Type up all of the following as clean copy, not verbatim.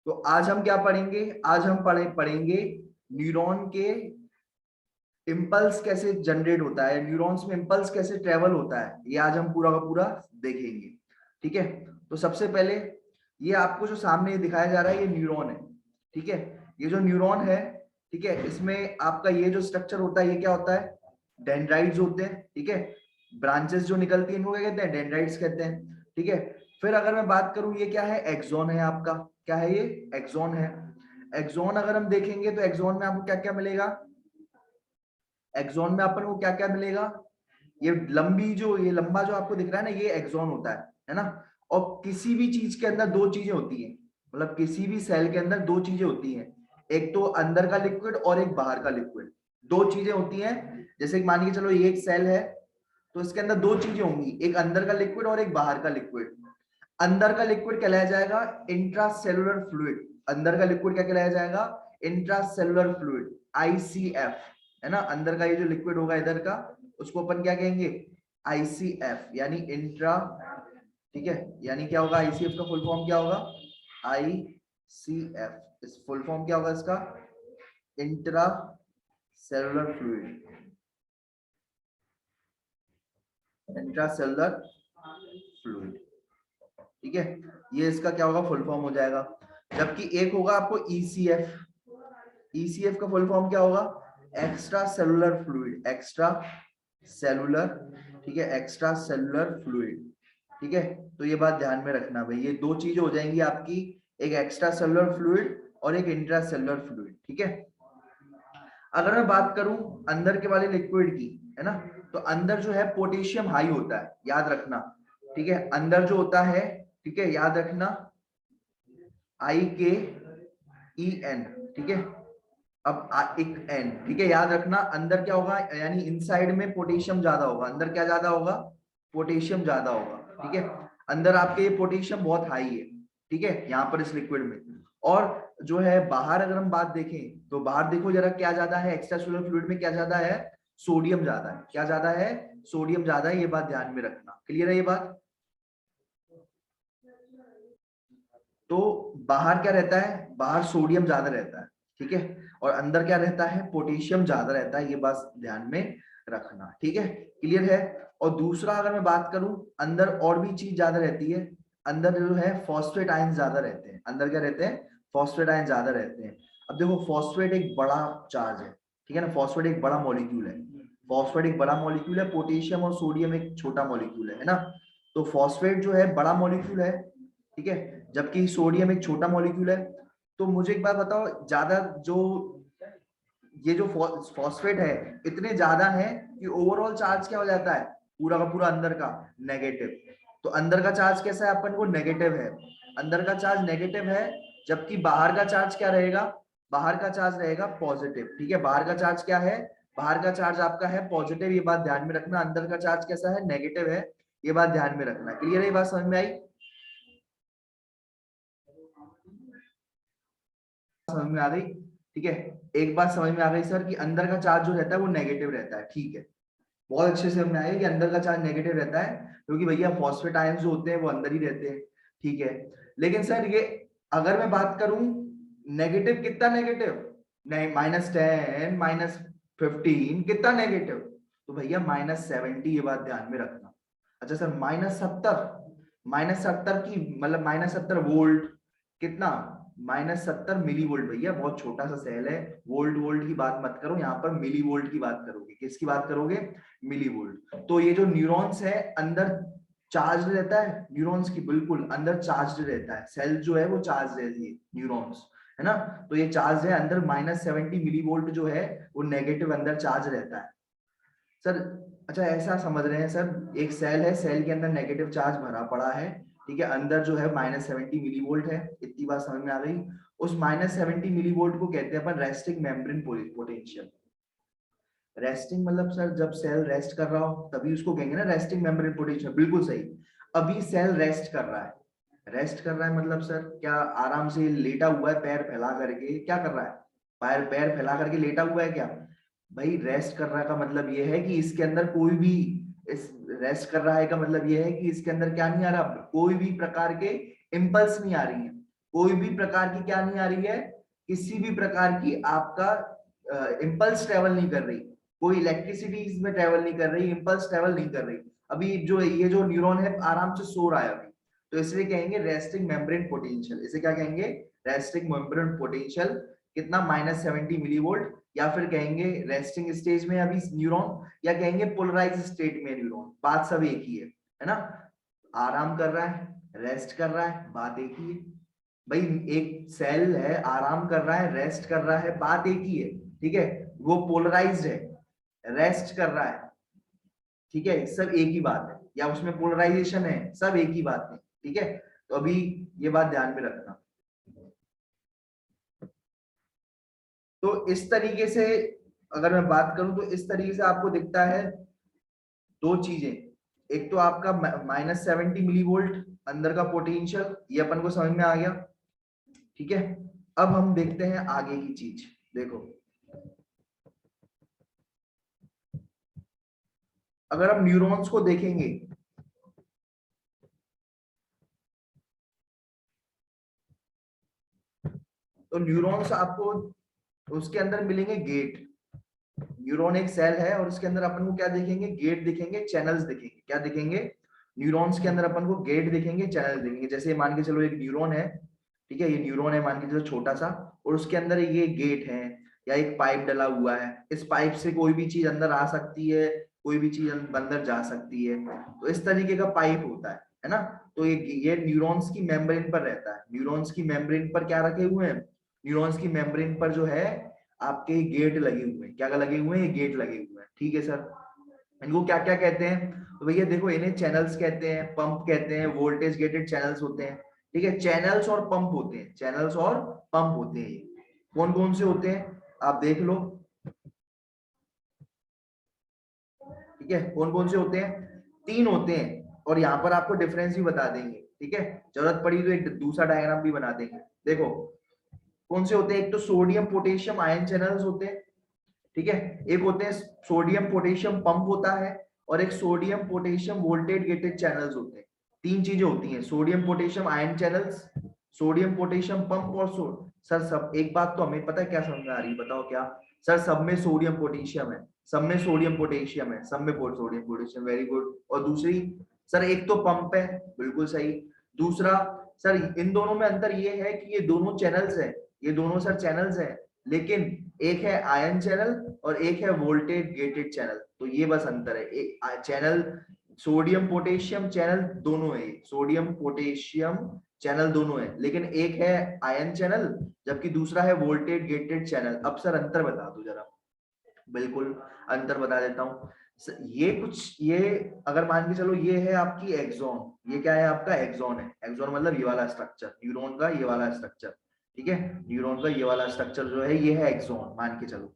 तो आज हम क्या पढ़ेंगे, आज हम पढ़ेंगे न्यूरॉन के इम्पल्स कैसे जनरेट होता है, न्यूरॉन्स में इम्पल्स कैसे ट्रेवल होता है, ये आज हम पूरा का पूरा देखेंगे। ठीक है, तो सबसे पहले ये आपको जो सामने दिखाया जा रहा है ये न्यूरॉन है। ठीक है, ये जो न्यूरॉन है, ठीक है, इसमें आपका ये जो स्ट्रक्चर होता है ये क्या होता है, डेंड्राइट्स होते हैं। ठीक है, ब्रांचेस जो निकलती हैं इनको क्या कहते हैं, डेंड्राइट्स कहते हैं। ठीक है, फिर अगर मैं बात करूं ये क्या है, एक्सॉन है आपका। क्या है ये, एक्सॉन है। एक्सॉन अगर हम देखेंगे तो एक्सॉन में आपको क्या क्या मिलेगा, एक्सॉन में अपन को क्या क्या मिलेगा, ये लंबी जो ये लंबा जो आपको दिख रहा है ना ये एक्सॉन होता है ना। और किसी भी चीज के अंदर दो चीजें होती हैं, मतलब किसी भी सेल के अंदर दो चीजें होती हैं, एक तो अंदर का लिक्विड और एक बाहर का लिक्विड, दो चीजें होती हैं। जैसे मान के चलो ये एक सेल है तो इसके अंदर दो चीजें होंगी, एक अंदर का लिक्विड और एक बाहर का लिक्विड। अंदर का लिक्विड कहलाया जाएगा इंट्रासेलुलर फ्लूइड, अंदर का लिक्विड क्या कहलाया जाएगा, इंट्रासेलुलर फ्लूइड, आईसीएफ, है ना। अंदर का ये जो लिक्विड होगा इधर का उसको अपन क्या कहेंगे, आईसीएफ यानी इंट्रा। ठीक है, यानी क्या होगा, आईसीएफ का फुल फॉर्म क्या होगा, आईसीएफ, इस फुल फॉर्म क्या होगा इसका, intra cellular fluid, intracellular fluid. ठीक है, ये इसका क्या होगा, फुल फॉर्म हो जाएगा। जबकि एक होगा आपको ईसीएफ, ईसीएफ का फुल फॉर्म क्या होगा, extra cellular fluid, extra cellular. ठीक है, एक्स्ट्रा सेलुलर फ्लूइड। ठीक है, तो ये बात ध्यान में रखना भाई, ये दो चीजें हो जाएंगी आपकी, एक एक्स्ट्रा सेलुलर फ्लूइड और एक इंट्रा सेलुलर फ्लूइड। ठीक है, अगर मैं बात करूं अंदर के वाले लिक्विड की, है ना, तो अंदर जो है पोटेशियम हाई होता है, याद रखना। ठीक है, अंदर जो होता है, ठीक है, याद रखना, IKEN। ठीक है, अब एक एन, ठीक है, याद रखना अंदर क्या होगा, यानी इनसाइड में पोटेशियम ज्यादा होगा, अंदर क्या ज्यादा होगा, पोटेशियम ज्यादा होगा। ठीक है, अंदर आपके ये पोटेशियम बहुत हाई है। ठीक है, यहाँ पर इस लिक्विड में। और जो है बाहर अगर हम बात देखें तो बाहर देखो जरा क्या ज्यादा है, एक्स्ट्रासेलुलर फ्लूइड में क्या ज्यादा है, सोडियम ज्यादा है। क्या ज्यादा है, सोडियम ज्यादा है, ये बात ध्यान में रखना। क्लियर है ये बात। तो बाहर क्या रहता है, बाहर सोडियम ज्यादा रहता है। ठीक है, और अंदर क्या रहता है, पोटेशियम ज्यादा रहता है, ये बात ध्यान में रखना। ठीक है, क्लियर है। और दूसरा अगर मैं बात करूं, अंदर और भी चीज ज्यादा रहती है, अंदर जो है फॉस्फेट आयन ज्यादा रहते हैं, अंदर क्या रहते हैं, फॉस्फेट आयन ज्यादा रहते हैं। अब देखो फॉस्फेट एक बड़ा चार्ज है, ठीक है ना, फॉस्फेट एक बड़ा मॉलिक्यूल है, फॉस्फेट एक बड़ा मॉलिक्यूल है, पोटेशियम और सोडियम एक छोटा मॉलिक्यूल है ना। तो फॉस्फेट जो है बड़ा मॉलिक्यूल है, ठीक है, जबकि सोडियम एक छोटा मॉलिक्यूल है। तो मुझे एक बात बताओ, ज्यादा जो ये जो फॉस्फेट है इतने ज्यादा है कि ओवरऑल चार्ज क्या हो जाता है, पूरा का पूरा अंदर का नेगेटिव। तो अंदर का चार्ज कैसा है, अपन को नेगेटिव है, अंदर का चार्ज नेगेटिव है। जबकि बाहर का चार्ज क्या रहेगा, बाहर का चार्ज रहेगा पॉजिटिव। ठीक है, बाहर का चार्ज क्या है, बाहर का चार्ज आपका है पॉजिटिव, ये बात ध्यान में रखना। अंदर का चार्ज कैसा है, नेगेटिव है, ये बात ध्यान में रखना। क्लियर है, ये बात समझ में आई, समझ में आ गई। ठीक है, एक बात समझ में आ गई सर कि अंदर का चार्ज जो रहता है वो नेगेटिव रहता है। ठीक है, बहुत अच्छे से समझ में आया कि अंदर का चार्ज नेगेटिव रहता है, क्योंकि भैया फॉस्फेट आयंस जो होते हैं वो अंदर ही रहते हैं। ठीक है, लेकिन सर ये अगर मैं बात करूं नेगेटिव, कितना नेगेटिव, नहीं, -10 -15 कितना नेगेटिव, तो भैया -70, ये बात ध्यान में रखना। अच्छा सर -70, -70 की मतलब -70 वोल्ट, कितना, -70 मिली वोल्ट, भैया बहुत छोटा सा सेल है, वोल्ट वोल्ट की बात मत करो यहाँ पर, मिली वोल्ट की बात करोगे, किसकी बात करोगे, मिली वोल्ट। तो ये जो न्यूरॉन्स है अंदर चार्ज रहता है, न्यूरॉन्स की बिल्कुल अंदर चार्ज रहता है, सेल जो है वो चार्ज रहती है, न्यूरॉन्स, है ना। तो ये चार्ज है अंदर, -70 मिली वोल्ट जो है वो नेगेटिव अंदर चार्ज रहता है सर। अच्छा ऐसा समझ रहे हैं सर, एक सेल है, सेल के अंदर नेगेटिव चार्ज भरा पड़ा है, ठीक है, अंदर जो है -70 मिली वोल्ट है, इतनी बात समझ में आ गई। उस -70 मिली वोल्ट को कहते हैं अपन रेस्टिंग मेम्ब्रेन पोटेंशियल। रेस्टिंग मतलब सर जब सेल रेस्ट कर रहा हो तभी उसको कहेंगे ना रेस्टिंग मेम्ब्रेन पोटेंशियल, बिल्कुल सही। अभी सेल रेस्ट कर रहा है, रेस्ट कर रहा है मतलब सर क्या, आराम से लेटा हुआ है पैर फैला करके, क्या कर रहा है, पैर पैर फैला करके लेटा हुआ है क्या, भाई रेस्ट कर रहा का मतलब ये है कि इसके अंदर कोई भी, इस रेस्ट कर रहा है का मतलब ये है कि इसके अंदर क्या नहीं आ रहा, कोई भी प्रकार के इम्पल्स नहीं आ रही है, कोई भी प्रकार की क्या नहीं आ रही है, किसी भी प्रकार की आपका इम्पल्स ट्रेवल नहीं कर रही, कोई इलेक्ट्रिसिटी इसमें ट्रेवल नहीं कर रही, इम्पल्स ट्रेवल नहीं कर रही। अभी जो ये जो न्यूरॉन है आराम से सो रहा है अभी, तो इसलिए कहेंगे रेस्टिंग मेम्ब्रेन पोटेंशियल। इसे क्या कहेंगे, रेस्टिंग मेम्ब्रेन पोटेंशियल। कितना, -70 मिलीवोल्ट। या फिर कहेंगे रेस्टिंग स्टेज में अभी न्यूरॉन, या कहेंगे पोलराइज स्टेट में न्यूरॉन, बात सब एक ही है ना। आराम कर रहा है, रेस्ट कर रहा है, बात एक ही है भाई। एक सेल है, आराम कर रहा है, रेस्ट कर रहा है, बात एक ही है, ठीक है। वो पोलराइज्ड है, रेस्ट कर रहा है, ठीक है, सब एक ही बात है। या उसमें पोलराइजेशन है, सब एक ही बात है, ठीक है। तो अभी ये बात ध्यान में रखना। तो इस तरीके से अगर मैं बात करूं तो इस तरीके से आपको दिखता है दो चीजें। एक तो आपका -70 मिलीवोल्ट अंदर का पोटेंशियल, ये अपन को समझ में आ गया, ठीक है। अब हम देखते हैं आगे की चीज। देखो, अगर हम न्यूरॉन्स को देखेंगे तो न्यूरॉन्स आपको उसके अंदर मिलेंगे गेट। न्यूरॉन एक सेल है और उसके अंदर अपन को क्या देखेंगे, गेट दिखेंगे, चैनल्स दिखेंगे। क्या दिखेंगे, न्यूरॉन्स के अंदर अपन को गेट दिखेंगे, चैनल दिखेंगे। जैसे मान के चलो एक न्यूरॉन है, ठीक है, ये न्यूरॉन है मान के चलो छोटा सा, और उसके अंदर ये गेट है या एक पाइप डला हुआ है। इस पाइप से कोई भी चीज अंदर आ सकती है, कोई भी चीज अंदर जा सकती है। तो इस तरीके का पाइप होता है ना। तो ये न्यूरॉन्स की मेम्ब्रेन पर रहता है। न्यूरॉन्स की मेम्ब्रेन पर क्या रखे हुए हैं, न्यूरॉन्स की मेम्ब्रेन पर जो है आपके गेट लगे हुए हैं। क्या लगे हुए हैं, ये गेट लगे हुए हैं, ठीक है सर। इनको क्या क्या कहते हैं, तो भैया देखो इन्हें चैनल्स कहते हैं, पंप कहते हैं, वोल्टेज गेटेड चैनल्स होते हैं, ठीक है। चैनल्स और पंप होते हैं, चैनल्स और पंप होते हैं। कौन कौन से होते हैं आप देख लो, ठीक है। कौन कौन से होते हैं, 3 होते हैं। और यहाँ पर आपको डिफरेंस भी बता देंगे, ठीक है। जरूरत पड़ी तो एक दूसरा डायग्राम भी बना देंगे। देखो कौन से होते हैं, एक तो सोडियम पोटेशियम आयन चैनल्स होते हैं, ठीक है। एक होते हैं सोडियम पोटेशियम पंप होता है, और एक sodium potassium voltage gated channels होते हैं। 3 चीजें होती हैं, sodium potassium ion channels, sodium potassium pump और सर सब एक बात तो हमें पता है, क्या समझ में आ रही है बताओ क्या। सर सब में सोडियम पोटेशियम है, सब में सोडियम पोटेशियम है, सब में सोडियम पोटेशियम, वेरी गुड। और दूसरी, सर एक तो पंप है, बिल्कुल सही। दूसरा, सर इन दोनों में अंतर ये है कि ये दोनों चैनल्स है, ये दोनों सर चैनल्स है, लेकिन एक है आयन चैनल और एक है वोल्टेज गेटेड चैनल। तो ये बस अंतर है, एक चैनल सोडियम पोटेशियम चैनल दोनों है, सोडियम पोटेशियम चैनल दोनों है, लेकिन एक है आयन चैनल जबकि दूसरा है वोल्टेज गेटेड चैनल। अब सर अंतर बता दो जरा। बिल्कुल अंतर बता देता हूँ। ये कुछ, ये अगर मान के चलो ये है आपकी एक्सॉन, ये क्या है आपका एक्सॉन है। एक्सॉन मतलब ये वाला स्ट्रक्चर, न्यूरॉन का ये वाला स्ट्रक्चर, ठीक है। न्यूरॉन का ये वाला स्ट्रक्चर जो है ये है एक्सॉन, मान के चलो।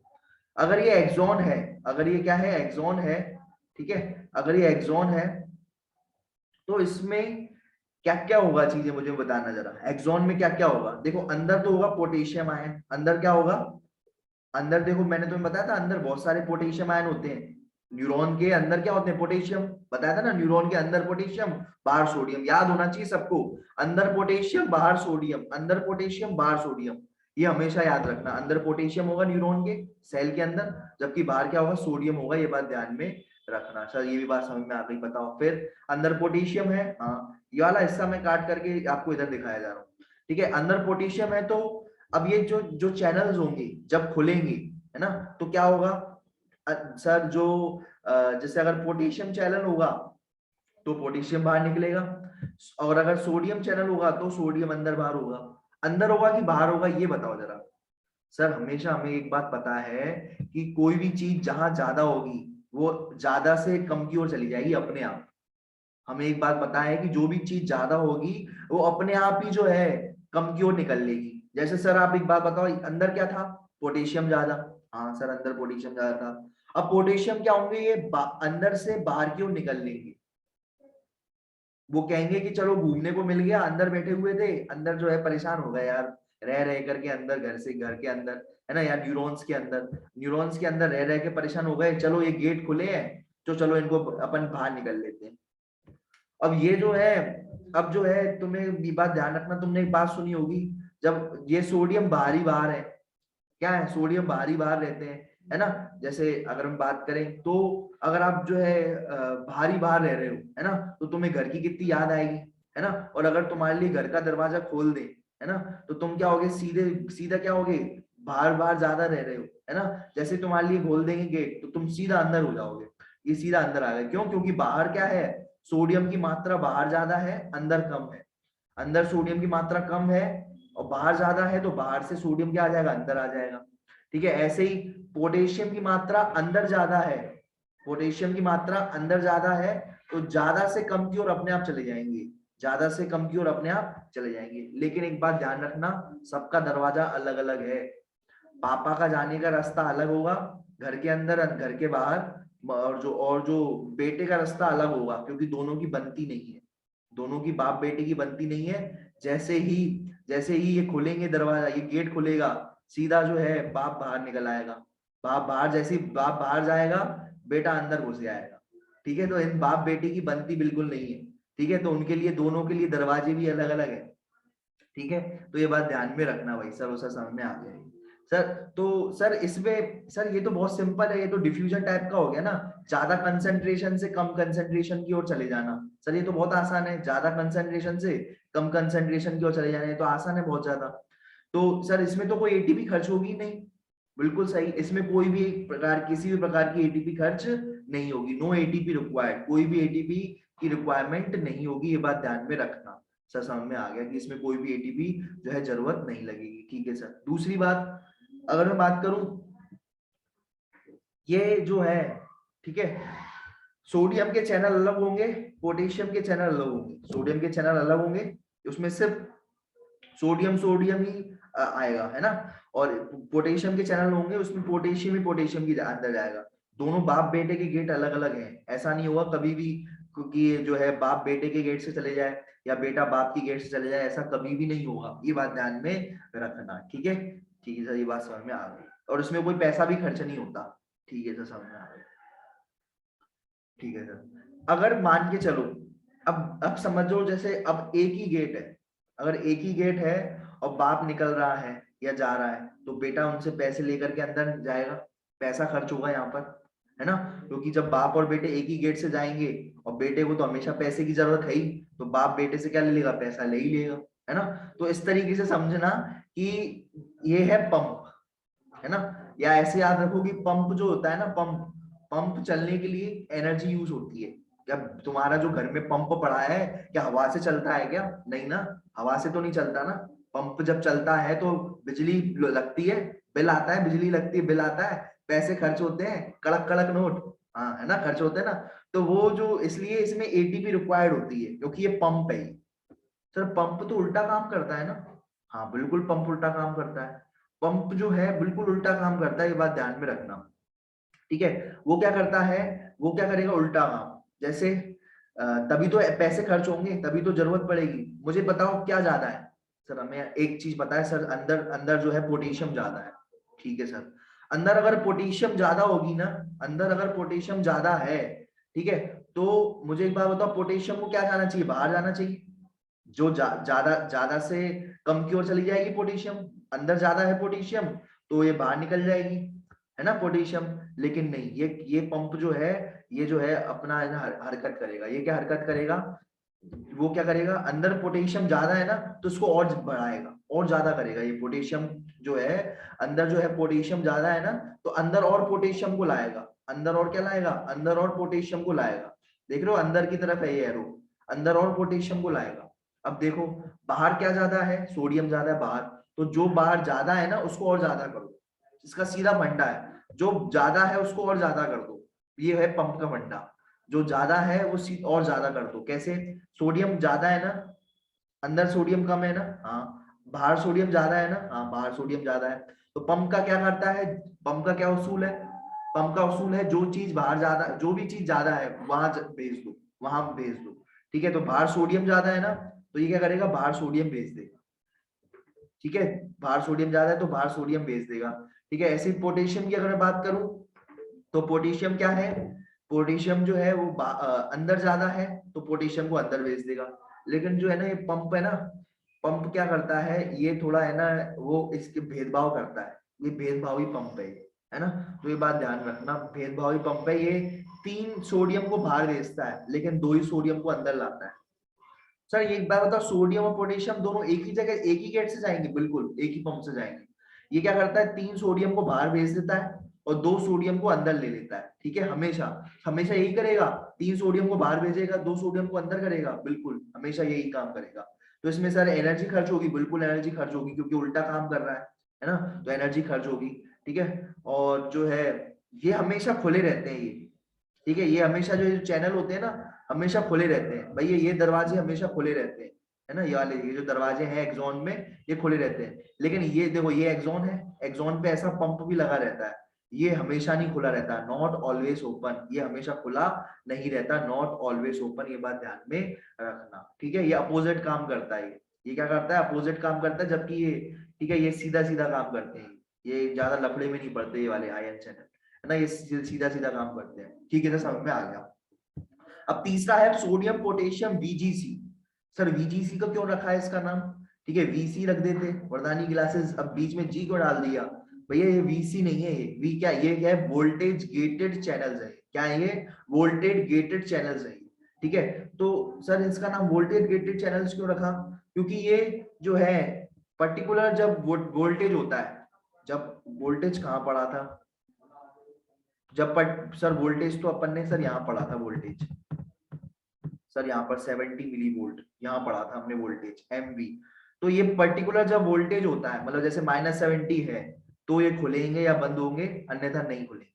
अगर ये एक्सॉन है, अगर ये क्या है, एक्सॉन है, ठीक है। अगर ये एक्सॉन है तो इसमें क्या क्या होगा, चीजें मुझे बताना जरा। एक्सॉन में क्या क्या होगा, देखो अंदर तो होगा पोटेशियम आयन, अंदर क्या होगा, अंदर देखो मैंने तुम्हें बताया था अंदर बहुत सारे पोटेशियम आयन होते हैं। न्यूरॉन के अंदर क्या होते हैं, पोटेशियम, बताया था ना, न्यूरॉन के अंदर पोटेशियम बाहर सोडियम, याद होना चाहिए सबको। अंदर पोटेशियम बाहर सोडियम, अंदर पोटेशियम बाहर सोडियम, ये हमेशा याद रखना। अंदर पोटेशियम होगा न्यूरॉन के सेल के अंदर, जबकि बाहर क्या होगा, सोडियम होगा। ये बात ध्यान में रखना सर, ये भी बात समझ में आ गई, बताओ। फिर अंदर पोटेशियम है, हाँ ये वाला हिस्सा मैं काट करके आपको इधर दिखाया जा रहा हूँ, ठीक है। अंदर पोटेशियम है, तो अब ये जो जो चैनल्स होंगे जब खुलेंगे, है ना, तो क्या होगा सर, जो जैसे अगर पोटेशियम चैनल होगा तो पोटेशियम बाहर निकलेगा, और अगर सोडियम चैनल होगा तो सोडियम अंदर बाहर होगा। अंदर होगा कि बाहर होगा, ये बताओ जरा। सर हमेशा हमें एक बात पता है कि कोई भी चीज जहां ज्यादा होगी वो ज्यादा से कम की ओर चली जाएगी अपने आप। हमें एक बात पता है कि जो भी चीज ज्यादा होगी वो अपने आप ही जो है कम की ओर निकल लेगी। जैसे सर आप एक बात बताओ, अंदर क्या था, पोटेशियम ज्यादा, हाँ सर अंदर पोटेशियम ज्यादा था। अब पोटेशियम क्या होंगे, ये अंदर से बाहर की ओर निकल लेंगे। वो कहेंगे कि चलो घूमने को मिल गया, अंदर बैठे हुए थे, अंदर जो है परेशान हो गए यार, रह रह करके अंदर, घर से घर के अंदर, है ना यार, न्यूरॉन्स के अंदर, न्यूरॉन्स के अंदर रह रह के परेशान हो गए, चलो ये गेट खुले हैं तो चलो इनको अपन बाहर निकल लेते हैं। अब ये जो है अब जो है तुम्हें ये बात ध्यान रखना, तुमने एक बात सुनी होगी, जब ये सोडियम बाहरी बाहर है, क्या है, सोडियम बाहरी बाहर रहते हैं, है ना। जैसे अगर हम बात करें तो अगर आप जो है बाहरी बाहर रह रहे हो, है ना, तो तुम्हें घर की कितनी याद आएगी, है ना। और अगर तुम्हारे लिए घर का दरवाजा खोल दे, है ना, तो तुम क्या होगे, सीधे सीधा क्या होगे, बाहर बाहर ज्यादा रह रहे हो, है ना। जैसे तुम्हारे लिए खोल देंगे गेट तो तुम सीधा अंदर हो जाओगे, ये सीधा अंदर आ गए। क्यों? क्योंकि बाहर क्या है, सोडियम की मात्रा बाहर ज्यादा है, अंदर कम है। अंदर सोडियम की मात्रा कम है और बाहर ज्यादा है, तो बाहर से सोडियम क्या आ जाएगा, अंदर आ जाएगा। ठीक है, ऐसे ही पोटेशियम की मात्रा अंदर ज्यादा है, पोटेशियम की मात्रा अंदर ज्यादा है, तो ज्यादा से कम की ओर अपने आप चले जाएंगे, ज्यादा से कम की ओर अपने आप चले जाएंगे। लेकिन एक बात ध्यान रखना, सबका दरवाजा अलग अलग है। पापा का जाने का रास्ता अलग होगा, घर के अंदर घर के बाहर, और जो बेटे का रास्ता अलग होगा, क्योंकि दोनों की बनती नहीं है, दोनों की बाप बेटे की बनती नहीं है। जैसे ही ये खोलेंगे दरवाजा, ये गेट खुलेगा, सीधा जो है बाप बाहर निकल आएगा। बाप बाहर, जैसे ही बाप बाहर जाएगा, बेटा अंदर घुस जाएगा। ठीक है, तो इन बाप बेटे की बनती बिल्कुल नहीं है। ठीक है, तो उनके लिए, दोनों के लिए दरवाजे भी अलग अलग है। ठीक है, तो ये बात ध्यान में रखना भाई, सर उसे समझ में आ गया सर। तो सर इसमें सर ये तो बहुत सिंपल है, ये तो डिफ्यूजन टाइप का हो गया ना, ज्यादा कंसंट्रेशन से कम कंसंट्रेशन की ओर चले जाना। सर ये तो बहुत आसान है, ज्यादा कंसंट्रेशन से कम कंसंट्रेशन की ओर चले जाना, ये तो आसान है बहुत ज्यादा। तो सर इसमें तो कोई एटीपी खर्च होगी नहीं, बिल्कुल सही, इसमें कोई भी प्रकार, किसी भी प्रकार की एटीपी खर्च नहीं होगी, नो एटीपी रिक्वायर्ड, कोई भी एटीपी की रिक्वायरमेंट नहीं होगी, ये बात ध्यान में रखना। सर समझ में आ गया कि इसमें कोई भी एटीपी जो है जरूरत नहीं लगेगी। ठीक है सर, दूसरी बात अगर मैं बात करूं, ये जो है, ठीक है, सोडियम के चैनल अलग होंगे, पोटेशियम के चैनल अलग होंगे, सोडियम के चैनल अलग होंगे, उसमें सिर्फ सोडियम सोडियम ही आएगा, है ना। और पोटेशियम के चैनल होंगे, उसमें पोटेशियम ही पोटेशियम की अंदर जाएगा। दोनों बाप बेटे के गेट अलग अलग हैं, ऐसा नहीं होगा कभी भी क्योंकि जो है बाप बेटे के गेट से चले जाए या बेटा बाप की गेट से चले जाए, ऐसा कभी भी नहीं होगा, ये बात ध्यान में रखना। ठीक है, ठीक है सर, ये बात समझ में आ गई, और इसमें कोई पैसा भी खर्च नहीं होता। ठीक है सर, समझ में आ गई। ठीक है सर, अगर मान के चलो, अब समझो, जैसे अब एक ही गेट है, अगर एक ही गेट है और बाप निकल रहा है या जा रहा है, तो बेटा उनसे पैसे लेकर के अंदर जाएगा, पैसा खर्च होगा यहाँ पर, है ना। क्योंकि जब बाप और बेटे एक ही गेट से जाएंगे और बेटे को तो हमेशा पैसे की जरूरत है ही, तो बाप बेटे से क्या ले लेगा, पैसा ले ही लेगा, है ना। तो इस तरीके से समझना कि ये है पंप, है ना। या ऐसे याद रखो कि पंप जो होता है ना, पंप पंप चलने के लिए एनर्जी यूज होती है। क्या तुम्हारा जो घर में पंप पड़ा है, क्या हवा से चलता है क्या? नहीं ना, हवा से तो नहीं चलता ना। पंप जब चलता है तो बिजली लगती है, बिल आता है, बिजली लगती है, बिल आता है, पैसे खर्च होते हैं, कड़क कड़क नोट, हाँ है ना, खर्च होते हैं ना। तो वो जो, इसलिए इसमें एटीपी रिक्वायर्ड होती है, क्योंकि ये पंप है। सर पंप तो उल्टा काम करता है ना। हाँ बिल्कुल, पंप उल्टा काम करता है। पंप जो है बिल्कुल उल्टा काम करता है, ये बात ध्यान में रखना। ठीक है, वो क्या करता है, वो क्या करेगा, उल्टा काम। जैसे तभी तो पैसे खर्च होंगे, तभी तो जरूरत पड़ेगी। मुझे बताओ क्या ज्यादा है? सर हमें एक चीज पता है सर, अंदर अंदर जो है पोटेशियम ज्यादा है। ठीक है सर, अंदर अगर पोटेशियम ज्यादा होगी ना, अंदर अगर पोटेशियम ज्यादा है, ठीक है, तो मुझे एक बात बताओ, पोटेशियम को क्या जाना चाहिए, बाहर जाना चाहिए। जो ज्यादा ज्यादा से कम की ओर चली जाएगी पोटेशियम, अंदर ज्यादा है पोटेशियम तो ये बाहर निकल जाएगी, है ना, पोटेशियम। लेकिन नहीं, ये पंप जो है, ये जो है अपना है ना, हरकत करेगा। ये क्या हरकत करेगा, वो क्या करेगा, अंदर पोटेशियम ज्यादा है ना, तो उसको और बढ़ाएगा, और ज्यादा करेगा। ये पोटेशियम जो है, अंदर जो है पोटेशियम ज्यादा है ना, तो अंदर और पोटेशियम को लाएगा, अंदर और क्या लाएगा, अंदर और पोटेशियम को लाएगा। देख रहे हो, अंदर की तरफ है ये एरो, अंदर और पोटेशियम को लाएगा। अब देखो, बाहर क्या ज्यादा है, सोडियम ज्यादा है बाहर, तो जो बाहर ज्यादा है ना उसको और ज्यादा करो। इसका सीधा फंडा है, जो ज्यादा है उसको और ज्यादा कर दो, ये है पंप का फंडा। जो ज्यादा है वो और ज्यादा कर दो। कैसे? सोडियम ज्यादा है ना, अंदर सोडियम कम है ना, हाँ। बाहर सोडियम ज्यादा है ना, हाँ, बाहर सोडियम ज्यादा है। तो पंप का क्या करता है, पंप का क्या उसूल है, पंप का उसूल है, जो चीज बाहर ज्यादा, जो भी चीज ज्यादा है वहां भेज दो, वहां भेज दो। ठीक है, तो बाहर सोडियम ज्यादा है ना, तो ये क्या करेगा, बाहर सोडियम भेज देगा। ठीक है, बाहर सोडियम ज्यादा है तो बाहर सोडियम भेज देगा। ठीक है, ऐसे पोटेशियम की अगर मैं बात करूं, तो पोटेशियम क्या है, पोटेशियम जो है वो अंदर ज्यादा है, तो पोटेशियम को अंदर भेज देगा। लेकिन जो है ना ये पंप है ना, पंप क्या करता है, ये थोड़ा है ना वो इसके भेदभाव करता है, ये भेदभावी पंप है ना। तो ये बात ध्यान रखना, भेदभावी पंप है ये, 3 सोडियम को बाहर भेजता है लेकिन 2 ही सोडियम को अंदर लाता है। सर ये एक बात बताओ, सोडियम और पोटेशियम दोनों एक ही जगह एक ही गेट से जाएंगे? बिल्कुल एक ही पंप से जाएंगे। ये क्या करता है, 3 सोडियम को बाहर भेज देता है और 2 सोडियम को अंदर ले लेता है, ठीक है। हमेशा हमेशा यही करेगा, 3 सोडियम को बाहर भेजेगा, 2 सोडियम को अंदर करेगा, बिल्कुल हमेशा यही काम करेगा। तो इसमें सर एनर्जी खर्च होगी, बिल्कुल एनर्जी खर्च होगी, क्योंकि उल्टा काम कर रहा है ना, तो एनर्जी खर्च होगी, ठीक है। और जो है ये हमेशा खुले रहते हैं ये, ठीक है, ये हमेशा जो चैनल होते हैं ना हमेशा खुले रहते हैं भैया, ये दरवाजे हमेशा खुले रहते हैं, है ना। ये वाले ये जो दरवाजे हैं एक्सॉन में ये खुले रहते हैं, लेकिन ये देखो ये एक्सॉन है, एक्सॉन पे ऐसा पंप भी लगा रहता है, ये हमेशा नहीं खुला रहता, नॉट ऑलवेज ओपन, ये हमेशा खुला नहीं रहता, नॉट ऑलवेज ओपन, ये बात ध्यान में रखना, ठीक है। ये अपोजिट काम करता है, ये क्या करता है, अपोजिट काम करता है, जबकि ये, ठीक है, ये सीधा सीधा काम करते हैं, ये ज्यादा लफड़े में नहीं पड़ते ये वाले आयन चैनल, है ना, ये सीधा सीधा काम करते हैं, ठीक है, तो समझ में आ गया। अब तीसरा है sodium potassium VGC। Sir VGC को क्यों रखा है इसका नाम, ठीक है, VC रख देते वरदानी ग्लासेस, अब बीच में G को डाल दिया, भैया ये VC नहीं है, ये V क्या, ये क्या है, वोल्टेज गेटेड चैनल्स है, क्या है ये, वोल्टेज गेटेड चैनल्स है, ठीक है। तो सर इसका नाम वोल्टेज गेटेड चैनल्स क्यों रखा, क्योंकि ये जो है पर्टिकुलर जब वोल्टेज होता है, जब वोल्टेज कहाँ पड़ा था, जब सर वोल्टेज तो अपन ने सर यहाँ पढ़ा था वोल्टेज, सर यहाँ पर 70 मिली वोल्ट यहाँ पढ़ा था हमने वोल्टेज MV। तो ये पर्टिकुलर जब वोल्टेज होता है, मतलब जैसे -70 है तो ये खुलेंगे या बंद होंगे, अन्यथा नहीं खुलेंगे।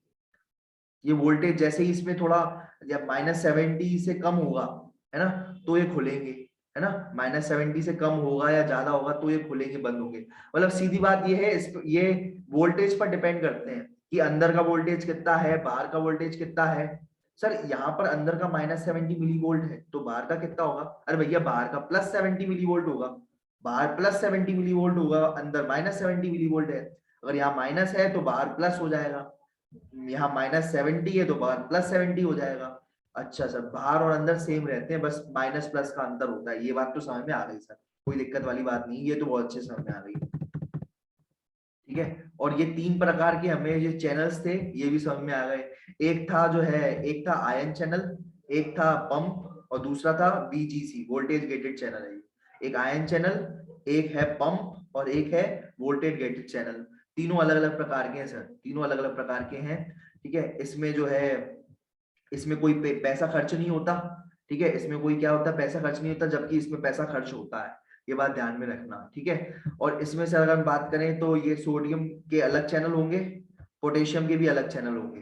ये वोल्टेज जैसे ही इसमें थोड़ा जब -70 से कम होगा, है ना, तो ये खुलेंगे, है ना, -70 से कम होगा या ज्यादा होगा तो ये खुलेंगे बंद होंगे। मतलब सीधी बात ये है, ये वोल्टेज पर डिपेंड करते हैं कि अंदर का वोल्टेज कितना है, बाहर का वोल्टेज कितना है। सर यहाँ पर अंदर का -70 मिली वोल्ट है तो बाहर का कितना होगा, अरे भैया बाहर का +70 मिली वोल्ट होगा, बाहर +70 मिली वोल्ट होगा, अंदर -70 मिली वोल्ट है, अगर यहाँ माइनस है तो बाहर प्लस हो जाएगा, यहाँ -70 है तो बाहर +70 हो जाएगा। अच्छा सर, बाहर और अंदर सेम रहते हैं, बस माइनस प्लस का अंतर होता है, ये बात तो समझ में आ गई सर, कोई दिक्कत वाली बात नहीं, ये तो बहुत अच्छे समझ में आ गई, ठीक है। और ये 3 प्रकार के हमें ये चैनल्स थे, ये भी समझ में आ गए, एक था जो है, एक था आयन चैनल, एक था पंप और दूसरा था VGC वोल्टेज गेटेड चैनल है, एक आयन चैनल, एक है पंप और एक है वोल्टेज गेटेड चैनल, तीनों अलग अलग प्रकार के हैं सर, तीनों अलग अलग प्रकार के हैं, ठीक है। इसमें जो है इसमें कोई पैसा खर्च नहीं होता, ठीक है, इसमें कोई क्या होता है, पैसा खर्च नहीं होता, जबकि इसमें पैसा खर्च होता है, ये बात ध्यान में रखना, ठीक है। और इसमें से अगर हम बात करें तो ये सोडियम के अलग चैनल होंगे, पोटेशियम के भी अलग चैनल होंगे।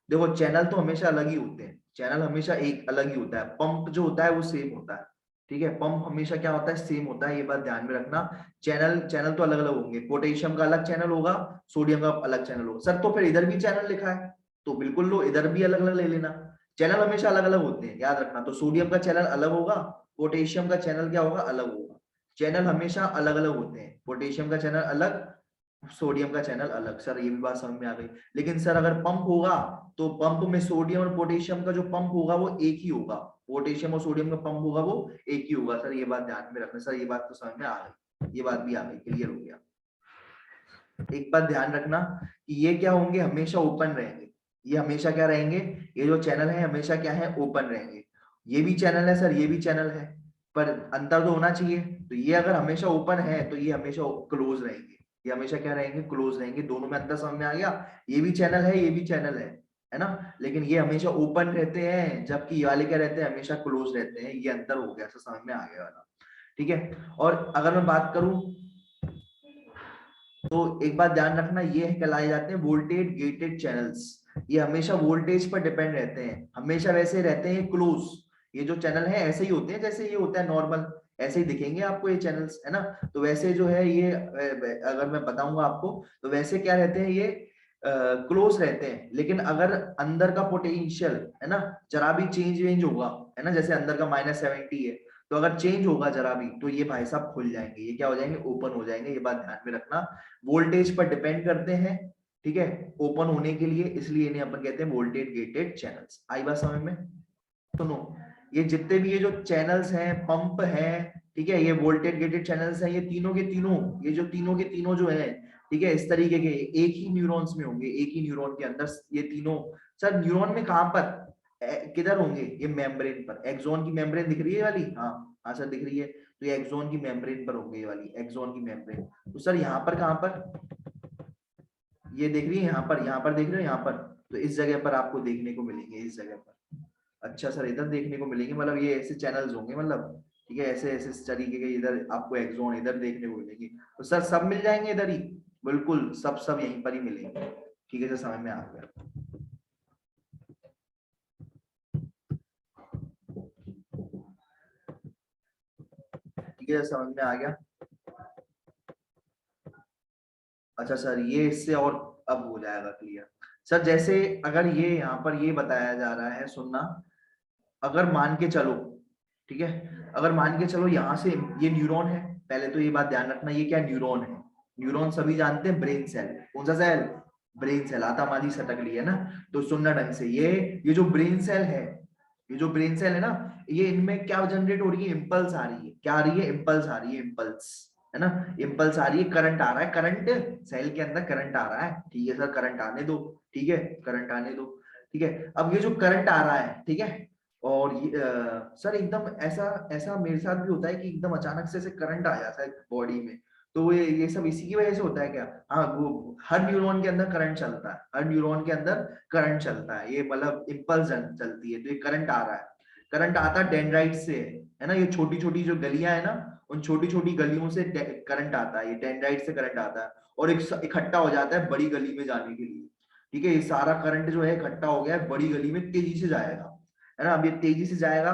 देखो चैनल तो हमेशा अलग ही होते हैं, चैनल हमेशा एक अलग ही होता है, पंप जो होता है वो सेम होता है, ठीक है, पंप हमेशा क्या होता है, सेम होता है, ये बात ध्यान में रखना। चैनल चैनल तो अलग अलग होंगे, पोटेशियम का अलग चैनल होगा, सोडियम का अलग चैनल होगा। सर तो फिर इधर भी चैनल लिखा है तो बिल्कुल लो, इधर भी अलग अलग ले लेना, चैनल हमेशा अलग अलग होते हैं, याद रखना। तो सोडियम का चैनल अलग होगा, पोटेशियम का चैनल क्या होगा, अलग होगा, चैनल हमेशा अलग अलग होते हैं, पोटेशियम का चैनल अलग, सोडियम का चैनल अलग। सर ये भी बात समझ में आ गई। लेकिन सर अगर पंप होगा तो पंप में सोडियम और पोटेशियम का जो पंप होगा वो एक ही होगा, पोटेशियम और सोडियम का पंप होगा वो एक ही होगा, सर ये बात ध्यान में रखना। सर ये बात तो समझ में आ गई, ये बात भी आ गई, क्लियर हो गया। एक बात ध्यान रखना कि ये क्या होंगे, हमेशा ओपन रहेंगे, ये हमेशा क्या रहेंगे, ये जो चैनल है हमेशा क्या है, ओपन रहेंगे। ये भी चैनल है सर, ये भी चैनल है, पर अंतर तो होना चाहिए, तो ये अगर हमेशा ओपन है तो ये हमेशा क्लोज रहेंगे, ये हमेशा क्या रहेंगे, क्लोज रहेंगे। दोनों में अंतर समझ में आ गया, ये भी चैनल है ये भी चैनल है ना, लेकिन ये हमेशा ओपन रहते हैं जबकि ये वाले क्या रहते हैं, हमेशा क्लोज रहते हैं, ये अंतर हो गया, सर समझ में आ गया वाला, ठीक है। और अगर मैं बात करूं तो एक बात ध्यान रखना, ये कहलाए जाते हैं वोल्टेज गेटेड चैनल्स, ये हमेशा वोल्टेज पर डिपेंड रहते हैं, हमेशा वैसे रहते हैं क्लोज, ये जो चैनल है ऐसे ही होते हैं जैसे ये होता है नॉर्मल, ऐसे ही दिखेंगे आपको ये चैनल्स, है ना। तो वैसे जो है ये अगर मैं बताऊंगा आपको तो वैसे क्या रहते हैं, ये क्लोज रहते हैं, लेकिन अगर अंदर का पोटेंशियल है ना जरा भी चेंज वेंज होगा, है ना, जैसे अंदर का -70 है तो अगर चेंज होगा जरा भी तो ये भाई साहब खुल जाएंगे, ये क्या हो जाएंगे, ओपन हो जाएंगे, ये बात ध्यान में रखना। वोल्टेज पर डिपेंड करते हैं, ठीक है, ओपन होने के लिए, इसलिए इन्हें अपन कहते हैं वोल्टेज गेटेड चैनल्स। आई बात समझ में, सुनो ये जितने भी ये जो चैनल्स हैं, पंप है, ठीक है, ये वोल्टेज गेटेड चैनल्स हैं, ये तीनों के तीनों, ये जो तीनों के तीनों जो है, ठीक है, इस तरीके के एक ही न्यूरॉन्स में होंगे, एक ही न्यूरॉन के अंदर ये तीनों। सर न्यूरॉन में कहां पर, किधर होंगे, ये मेम्ब्रेन पर, एक्सॉन की मेम्ब्रेन दिख रही है वाली, हाँ हाँ सर दिख रही है, तो ये एक्सॉन की मेम्ब्रेन पर होंगे, ये वाली एक्सॉन की मेम्ब्रेन। तो सर यहाँ पर कहां पर, ये देख रही है, यहाँ पर देख रहे हो, यहाँ पर, तो इस जगह पर आपको देखने को मिलेंगे, इस जगह पर। अच्छा सर, इधर देखने को मिलेंगे, मतलब ये ऐसे चैनल्स होंगे, मतलब ठीक है, ऐसे ऐसे इस तरीके के, इधर आपको एक्सॉन इधर देखने को मिलेंगे। तो सर सब मिल जाएंगे इधर ही, बिल्कुल सब सब यहीं पर ही मिलेंगे। ठीक है सर, समझ में आ गया। ठीक है, समझ में आ गया। अच्छा सर, ये इससे और अब हो जाएगा क्लियर। सर जैसे अगर ये यहाँ पर ये बताया जा रहा है, सुनना, अगर मान के चलो, ठीक है, अगर मान के चलो यहाँ से ये न्यूरॉन है, पहले तो ये बात ध्यान रखना, ये क्या न्यूरॉन है, न्यूरॉन सभी जानते हैं, ब्रेन सेल, कौन सा सेल, ब्रेन सेल, आता मादी सटक ली है ना। तो सुनना ढंग से, ये जो ब्रेन सेल है, ये जो ब्रेन सेल है ना, ये इनमें क्या जनरेट हो रही है, इम्पल्स आ रही है, क्या आ रही है, इम्पल्स आ रही है, इम्पल्स, है ना, इम्पल्स आ रही है, करंट आ रहा है, करंट, सेल के अंदर करंट आ रहा है, ठीक है सर, करंट आने दो, ठीक है, करंट आने दो, ठीक है। अब ये जो करंट आ रहा है, ठीक है, और सर एकदम ऐसा ऐसा मेरे साथ भी होता है कि एकदम अचानक से ऐसे करंट आ जाता है बॉडी में। तो ये सब इसी की वजह से होता है क्या, हाँ वो हर न्यूरॉन के अंदर करंट चलता है, हर न्यूरॉन के अंदर करंट चलता है, ये मतलब इम्पल्स चलती है, तो ये करंट आ रहा है, करंट आता है डेंड्राइट से, है ना, ये छोटी छोटी जो गलियां है ना, उन छोटी छोटी गलियों से करंट आता है, ये डेंड्राइट से करंट आता है, और इकट्ठा हो जाता है बड़ी गली में जाने के लिए। ठीक है, ये सारा करंट जो है इकट्ठा हो गया है बड़ी गली में, तेजी से जाएगा, है ना, अब ये तेजी से जाएगा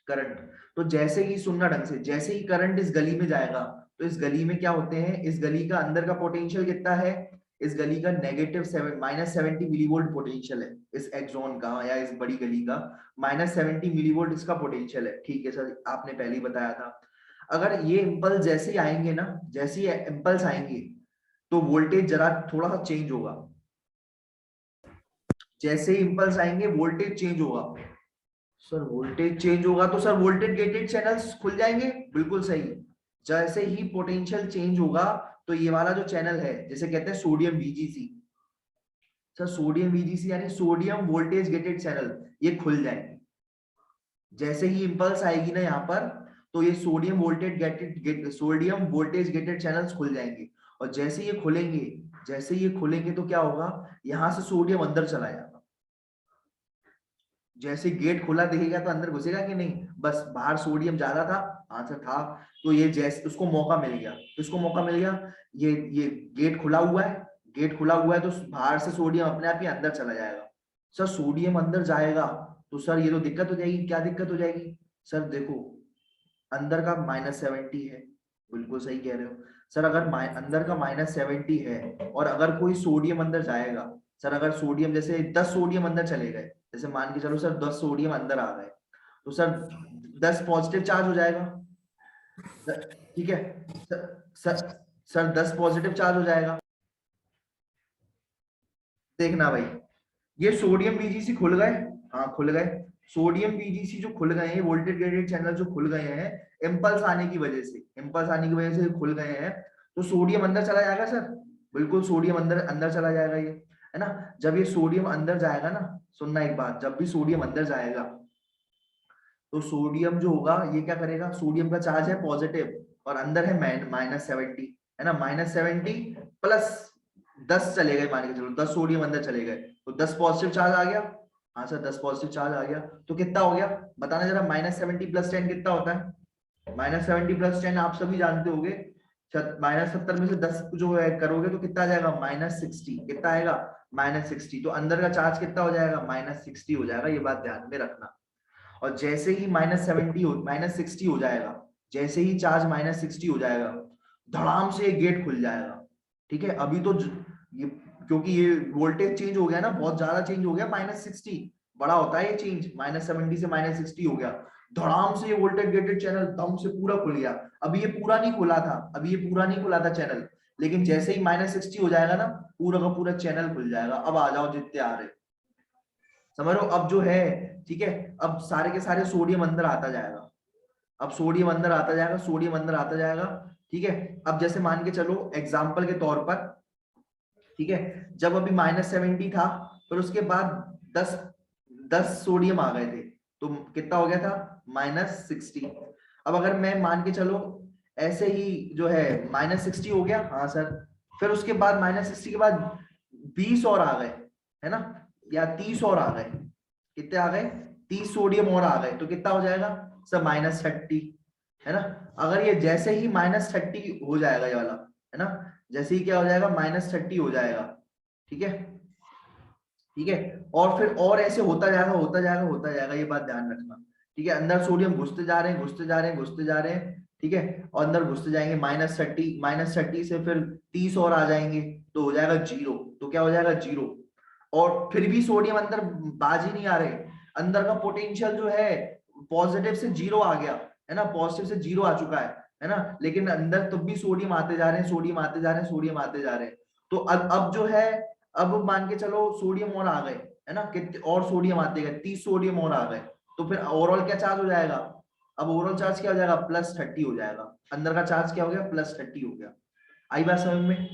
करंट। तो जैसे ही, सुनना ढंग से, जैसे ही करंट इस गली में जाएगा, तो इस गली में क्या होते हैं, इस गली का अंदर का पोटेंशियल कितना है, इस गली का -70 मिलीवोल्ट पोटेंशियल है, इस एक्सॉन का या इस बड़ी गली का -70 मिलीवोल्ट इसका पोटेंशियल है। ठीक है सर, आपने पहले ही बताया था। अगर ये इम्पल्स जैसे ही आएंगे ना, जैसे ही इम्पल्स आएंगे, तो वोल्टेज जरा थोड़ा सा चेंज होगा, जैसे ही इम्पल्स आएंगे वोल्टेज चेंज होगा। सर वोल्टेज चेंज होगा तो सर वोल्टेज गेटेड चैनल्स खुल जाएंगे, बिल्कुल सही। जैसे ही पोटेंशियल चेंज होगा, तो ये वाला जो चैनल है, जैसे कहते हैं सोडियम वीजीसी, सर सोडियम वीजीसी यानी सोडियम वोल्टेज गेटेड चैनल, ये खुल जाएंगे। जैसे ही इंपल्स आएगी ना यहाँ पर, तो ये सोडियम वोल्टेज गेटेड चैनल्स खुल जाएंगे। और जैसे ये खुलेंगे, जैसे ये खुलेंगे तो क्या होगा, यहाँ से सोडियम अंदर चला जाएगा, जैसे गेट खुला दिखेगा तो अंदर घुसेगा कि नहीं, बस बाहर सोडियम ज्यादा था, आंसर था, तो ये जैसे उसको मौका मिल गया, इसको मौका मिल गया, ये गेट खुला हुआ है, गेट खुला हुआ है, तो बाहर से सोडियम अपने आप ही अंदर चला जाएगा। सर सोडियम अंदर जाएगा, तो सर ये तो दिक्कत हो जाएगी, क्या दिक्कत हो जाएगी, सर देखो, अंदर का -70 है, बिल्कुल सही कह रहे हो सर, अगर अंदर का -70 है, और अगर कोई सोडियम अंदर जाएगा, सर अगर सोडियम जैसे 10 सोडियम अंदर चले गए, जैसे मान के चलो सर 10 सोडियम अंदर आ गए, तो सर 10 पॉजिटिव चार्ज हो जाएगा, ठीक है, sir sir sir 10 positive charge हो जाएगा। देखना भाई, ये सोडियम बीजीसी खुल गए, हाँ खुल गए, सोडियम बीजीसी जो खुल गए हैं, वोल्टेज ग्रेडेड चैनल जो खुल गए हैं, इम्पल्स आने की वजह से, इम्पल्स आने की वजह से खुल गए हैं, तो सोडियम अंदर चला जाएगा सर, बिल्कुल सोडियम अंदर अंदर चला जाएगा ये, है ना। जब ये सोडियम अंदर जाएगा ना, सुनना एक बात, जब भी सोडियम अंदर जाएगा, तो सोडियम जो होगा ये क्या करेगा, सोडियम का चार्ज है पॉजिटिव, और अंदर है -70, है ना, -70 प्लस 10 चले गए, मान के चलो 10 सोडियम अंदर चले गए, तो 10 पॉजिटिव चार्ज आ गया, हाँ सर 10 पॉजिटिव चार्ज आ गया, तो कितना हो गया, बताना जरा, -70 + 10 कितना होता है, -70 + 10 आप सभी जानते होंगे, -70 में से 10 जो है करोगे तो कितना आ जाएगा, -60, कितना आएगा, -60, तो अंदर का चार्ज कितना हो जाएगा, -60 हो जाएगा, ये बात ध्यान में रखना। और जैसे ही -60 हो जाएगा, जैसे ही चार्ज -60 हो जाएगा, धड़ाम से एक गेट खुल जाएगा। ठीक है, अभी तो ये, क्योंकि ये वोल्टेज चेंज हो गया ना, बहुत ज्यादा चेंज हो गया, -60 बड़ा होता है ये चेंज, -70 से -60 हो गया, धड़ाम से ये वोल्टेज गेटेड चैनल दम से पूरा खुल गया। अभी ये पूरा नहीं खुला था, अभी ये पूरा नहीं खुला था चैनल, लेकिन जैसे ही -60 हो जाएगा ना, पूरा का पूरा चैनल खुल जाएगा। अब आ जाओ जितने आ रहे, समझ लो। अब जो है ठीक है, अब सारे के सारे सोडियम अंदर आता जाएगा, अब सोडियम अंदर आता जाएगा, सोडियम अंदर आता जाएगा। ठीक है, अब जैसे मान के चलो एग्जाम्पल के तौर पर, ठीक है, जब अभी -70 था, फिर उसके बाद 10 सोडियम आ गए थे, तो कितना हो गया था, -60। अब अगर मैं मान के चलो ऐसे ही जो है -60 हो गया, हाँ सर, फिर उसके बाद -60 के बाद 20 और आ गए, है ना, या 30 और आ गए, कितने आ गए, 30 सोडियम और आ गए, तो कितना हो जाएगा सर, -30, है ना। अगर ये जैसे ही -30 हो जाएगा ये वाला, है ना, जैसे ही क्या हो जाएगा, -30 हो जाएगा, ठीक है, ठीक है, और फिर और ऐसे होता जाएगा, होता जाएगा, होता जाएगा, ये बात ध्यान रखना, ठीक है। अंदर सोडियम घुसते जा रहे हैं, घुसते जा रहे हैं, घुसते जा रहे हैं, ठीक है, और अंदर घुसते जाएंगे, -30 से फिर 30 और आ जाएंगे, तो हो जाएगा 0, तो क्या हो जाएगा 0। और फिर भी सोडियम अंदर बाज ही नहीं आ रहे, अंदर का पोटेंशियल जो है पॉजिटिव से 0 आ गया, है ना, पॉजिटिव से 0 आ चुका है ना, लेकिन अंदर तब भी सोडियम आते जा रहे हैं, सोडियम आते जा रहे हैं, सोडियम आते जा रहे हैं। तो अब जो है, अब मान के चलो सोडियम और आ गए, है ना, कितने और सोडियम आते गए, 30 सोडियम और आ गए, तो फिर ओवरऑल क्या चार्ज हो जाएगा, अब ओवरऑल चार्ज क्या हो जाएगा, +30 हो जाएगा, अंदर का चार्ज क्या हो गया, +30 हो गया। आई बात समझ में,